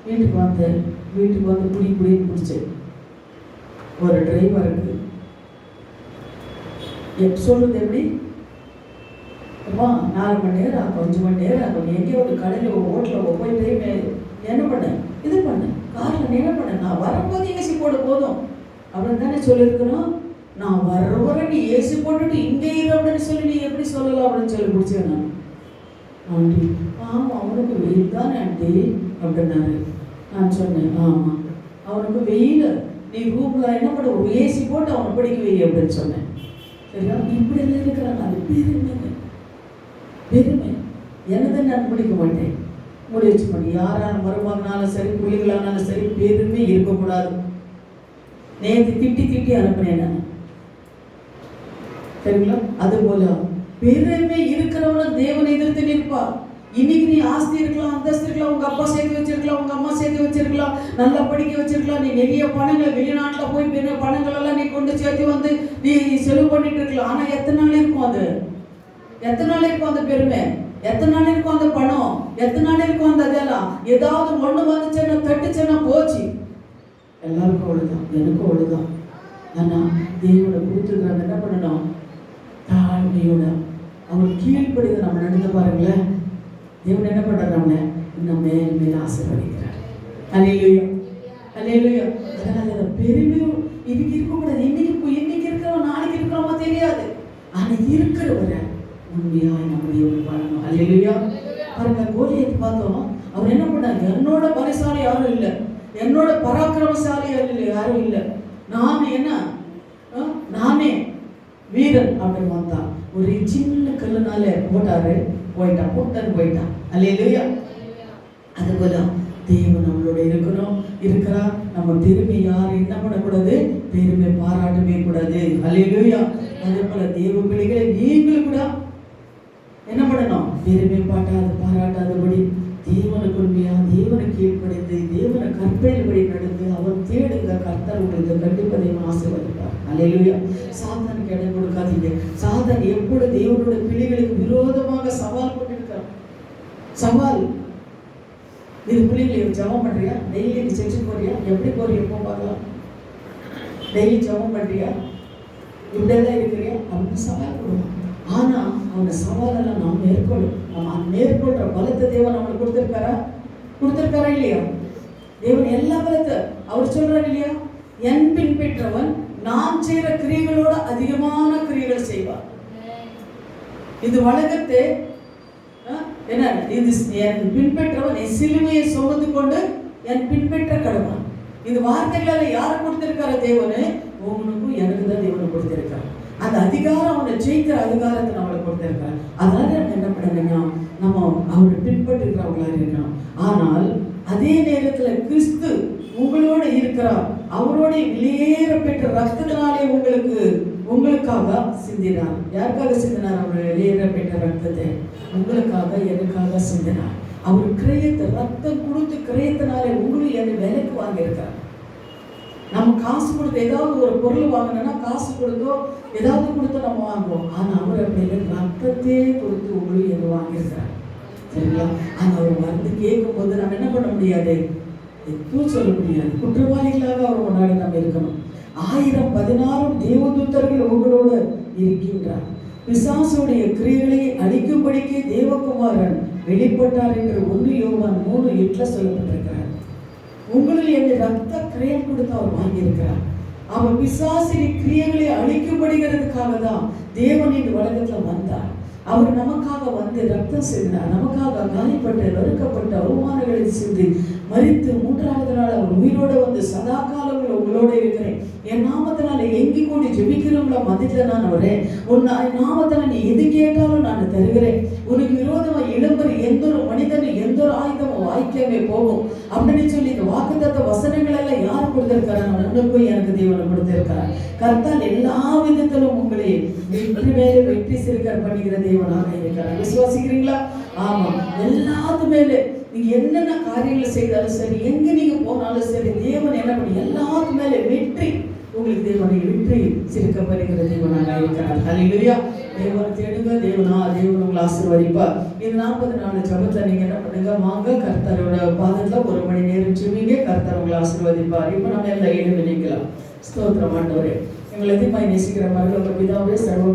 வீட்டுக்கு வந்து குடின்னு பிடிச்சேன். ஒரு டிரைவருக்கு சொல்றது எப்படி, அம்மா 4 மணி நேரம் ஆகும், 5 மணி நேரம் ஆகும், எங்கேயோ ஒரு கடையில் ஒரு ஹோட்டலில் போய் டைம் என்ன பண்ணேன், இது பண்ணேன், காரில் நீ என்ன பண்ணேன், நான் வரும்போது ஏசி போட போதும் அப்படின்னு தானே சொல்லியிருக்கணும். நான் வர நீ ஏசி போட்டுட்டு இங்கே இரு அப்படின்னு சொல்லி நீ எப்படி சொல்லலாம் அப்படின்னு சொல்லி பிடிச்சேன் நான். ஆண்டி, ஆமாம் அவனுக்கு வெயில் தானே ஆண்டி அப்படின்னாரு. நான் சொன்னேன், ஆமாம் அவனுக்கு வெயில், நீ ரூமில் என்ன பண்ண ஒரு ஏசி போட்டு அவனை படிக்க வை அப்படின்னு சொன்னேன். சரியா? இப்படி எல்லாம் இருக்கிறாங்க. அது பெருமை என்னதை நான் பிடிக்க மாட்டேன். முடி வச்சு பண்ணி யாராலும் மருமகனாலும் சரி, பிள்ளைகளானாலும் சரி, பெருமை இருக்கக்கூடாது. நேற்று திட்டி அனுப்பினேன் நான், சரிங்களா? அதுபோல பெருமை இருக்கிறவனும் தேவனை எதிர்த்து நிற்பார். இன்னைக்கு நீ ஆஸ்தி இருக்கலாம், அந்தஸ்து இருக்கலாம், உங்க அப்பா சேர்த்து வச்சிருக்கலாம், உங்க அம்மா சேர்த்து வச்சிருக்கலாம், நல்லா படிக்க வச்சிருக்கலாம், நீ நிறைய பணங்களை வெளிநாட்டில் போய் பெரிய பணங்கள் எல்லாம் நீ கொண்டு சேர்த்து வந்து நீ செலவு பண்ணிட்டு இருக்கலாம். ஆனா எத்தனை நாள் இருக்கும் அது, எத்தனை நாள் இருக்கும் அந்த பெருமை, எத்தனை நாள் இருக்கும் அந்த பணம், எத்தனை நாள் இருக்கும் அந்த இதெல்லாம். ஏதாவது ஒண்ணு வந்துச்சுன்னா தட்டுச்சுன்னா போச்சு. எல்லாருக்கும் அவ்வளவுதான், எனக்கும் அவ்வளவுதான். ஆனா தேவனை குறித்து நம்ம என்ன பண்ணணும், தாழ்மையோட அவர் கீழ்ப்படுத்த நம்ம நடந்து பாருங்களேன். தேவன் என்ன பண்றாரு, நம்மளை இன்னும் மேல் மேல் ஆசீர்வதிக்கிறார். அல்லேலூயா, அல்லேலூயா. அதனால அந்த பெருமையும் இதுக்கு இருக்கக்கூடாது. இன்னைக்கு இருக்கிறோம், நாளைக்கு இருக்கிறோமா தெரியாது. ஆனா இருக்கிறவரை உண்மையாய் நம்ம தேவன் பண்ணணும். அல்லேலூயா. பாருங்க, கோலியத்தை பார்த்தோம். அவர் என்ன பண்ணாங்க? என்னோட பலசாலி யாரும் இல்லை, என்னோட பராக்கிரமசாலி யாரும் இல்லை, நானே என்ன நானே வீரன் அப்படின்னு வந்தான். ஒரு சின்ன கல்லுனால போட்டாரு, போயிட்டான், போயிட்டான். அல்லேலூயா. அதுபோல தேவன் நம்மளோட இருக்கிறா. நம்ம பெருமை யாரும் என்ன பண்ணக்கூடாது? பெருமை பாராட்டவே கூடாது. அல்லேலூயா. அதே போல தேவ பிள்ளைகளை நீங்களும் கூட என்ன பண்ணணும்? பெருமை பாராட்டாதபடி தேவனுக்கு உண்மையா, தேவனை கீழ்ப்படைந்து, தேவனை கற்பனைப்படி நடந்து அவர் தேடுங்க. கர்த்தர் உங்களுக்கு கண்டிப்பாக தேவன் ஆசீர்வதிப்பார். அல்லேலூயா. சாத்தானுக்கு இடம் கொடுக்காதீங்க. சாத்தான் எப்பொழுது தேவனோட பிள்ளைகளுக்கு விரோதமாக சவால் கொண்டிருக்கிறார். சவால். இது பிள்ளைகளை ஜெபம் பண்றியா? டெய்லி நீ சர்ச்சுக்கு போறியா? எப்படி போறியா? எப்போ பார்க்கலாம்? டெய்லி ஜெபம் பண்றியா? இப்படியெல்லாம் இருக்கிறியா? அப்படின்னு சவால் கொடுக்கும். ஆனா அவங்க சவாலெல்லாம் நாம் மேற்கொள்ளும். நம்ம மேற்கொள்ற பலத்தை தேவன் நம்மளுக்கு கொடுத்திருக்காரா இல்லையா? தேவன் எல்லா பலத்தை அவர் சொல்றாரு இல்லையா? என் பின்பற்றவன் நான் செய்யற கிரியைகளோட அதிகமான கிரியைகள் செய்வார். இது உலகத்தை என்ன? இது என் பின்பற்றவன் என் சிலுவையை சுமந்து கொண்டு என் பின்பற்ற கடவுள். இந்த வார்த்தைகளால யாரை கொடுத்திருக்காரு? தேவனு உங்களுக்கும் எனக்கு தான் தேவனை கொடுத்திருக்காரு. அந்த அதிகாரம் அவனை ஜெயிக்கிற அதிகாரத்தை நம்மளுக்கு கொடுத்திருக்காரு. அதனால நம்ம என்ன பண்ணுங்கன்னா, நம்ம அவரை பின்பற்றுகிறவங்களா இருக்கணும். ஆனால் அதே நேரத்துல கிறிஸ்து உங்களோட இருக்கிறார். அவரோட வெளியேற பெற்ற ரத்தத்தினாலே உங்களுக்காக சிந்தினார். யாருக்காக சிந்தினார்? அவர் வெளியேற பெற்ற ரத்தத்தை உங்களுக்காக எனக்காக சிந்தினார். அவர் கிரயத்தை ரத்தம் கொடுத்து கிரயத்தினாலே உங்களுக்கு என்னை விலைக்கு வாங்கியிருக்கார். நம்ம காசு கொடுத்து ஏதாவது ஒரு பொருள் வாங்கினோம்னா காசு கொடுத்தோ ஏதாவது கொடுத்தோ நம்ம வாங்குவோம். ஆனா அவர் அப்படி இல்லை, ரத்தத்தையே கொடுத்து உங்களுக்கு என்ன வாங்கியிருக்கார். சரிங்களா? ஆனா அவர் வந்து கேட்கும் போது நம்ம என்ன பண்ண முடியாது? எதுவும் சொல்ல முடியாது. குற்றவாளிகளாக அவர் முன்னாடி நம்ம இருக்கணும். 1016 தேவதூதர்கள் உங்களோடு இருக்கின்றார். பிசாசுடைய கிரியைகளை அழிக்கும்படிக்கே தேவகுமாரன் வெளிப்பட்டார் என்று 1 யோவான் 3:8 சொல்லப்பட்டிருக்கிறார். உங்களில் என் ரத்த கிரயம் கொடுத்து அவர் வாங்கியிருக்கிறார். அவர் பிசாசின் கிரியைகளை அழிக்கப்படுகிறதுக்காக தான் தேவன் இந்த உலகத்துல வந்தார். அவர் நமக்காக வந்து ரத்தம் சிந்தினார். நமக்காக காயப்பட்டு நொறுக்கப்பட்டு அவமானங்களை சிந்தி மரித்து 3வது நாள் அவர் உயிரோட வந்து சதா காலங்கள் உங்களோட இருக்கிறேன். என் நாமத்தினால எங்கி கூடி ஜெபிக்கிறவங்கள மதித்துல நான் வரேன். உன் நாமத்தினால நீ எது கேட்டாலும் நான் தருகிறேன். உனக்கு விரோதமா எழும்புற எந்த ஒரு மனிதனும் எந்த ஒரு ஆயுதமும் வாய்க்காமே போகும் அப்படின்னு சொல்லி இந்த வாக்குத்தத்த வசனங்கள் எல்லாம் யார் கொடுத்திருக்காரு? உனக்கும் எனக்கு தேவனை கொடுத்திருக்கிறார். கர்த்தால் எல்லா விதத்திலும் உங்களை வெற்றி மேலே வெற்றி சிறுக்கர் பண்ணுகிற தேவனாக இருக்கிறார். விசுவாசிக்கிறீங்களா? ஆமா. எல்லாத்து மேலே நீங்க என்னென்ன காரியங்களை செய்தாலும் சரி, எங்க நீங்க போனாலும் சரி, தேவன் என்ன பண்ணி எல்லாத்து மேலே வெற்றி உங்களுக்கு தேவனை வெற்றி சிறுக்க பண்ணுகிற தேவனாக இருக்கிறார். அல்லேலூயா. தேவனை தேடுங்க. தேவன் உங்களை ஆசீர்வதிப்பார். இந்த 40 நாள் ஜெபத்துல நீங்க என்ன பண்ணுங்க? வாங்க, கர்த்தரோட பாதத்துல 1 மணி நேரம் ஜெபிங்க. கர்த்தர் உங்களை ஆசீர்வதிப்பார். இப்போ நம்ம எல்லாம் எழுந்து நிற்கலாம். ஸ்தோத்திரம் ஆண்டவரே. எங்களை அதிகமாய் நேசிக்கிற மகளோட பிதாவே, சர்வ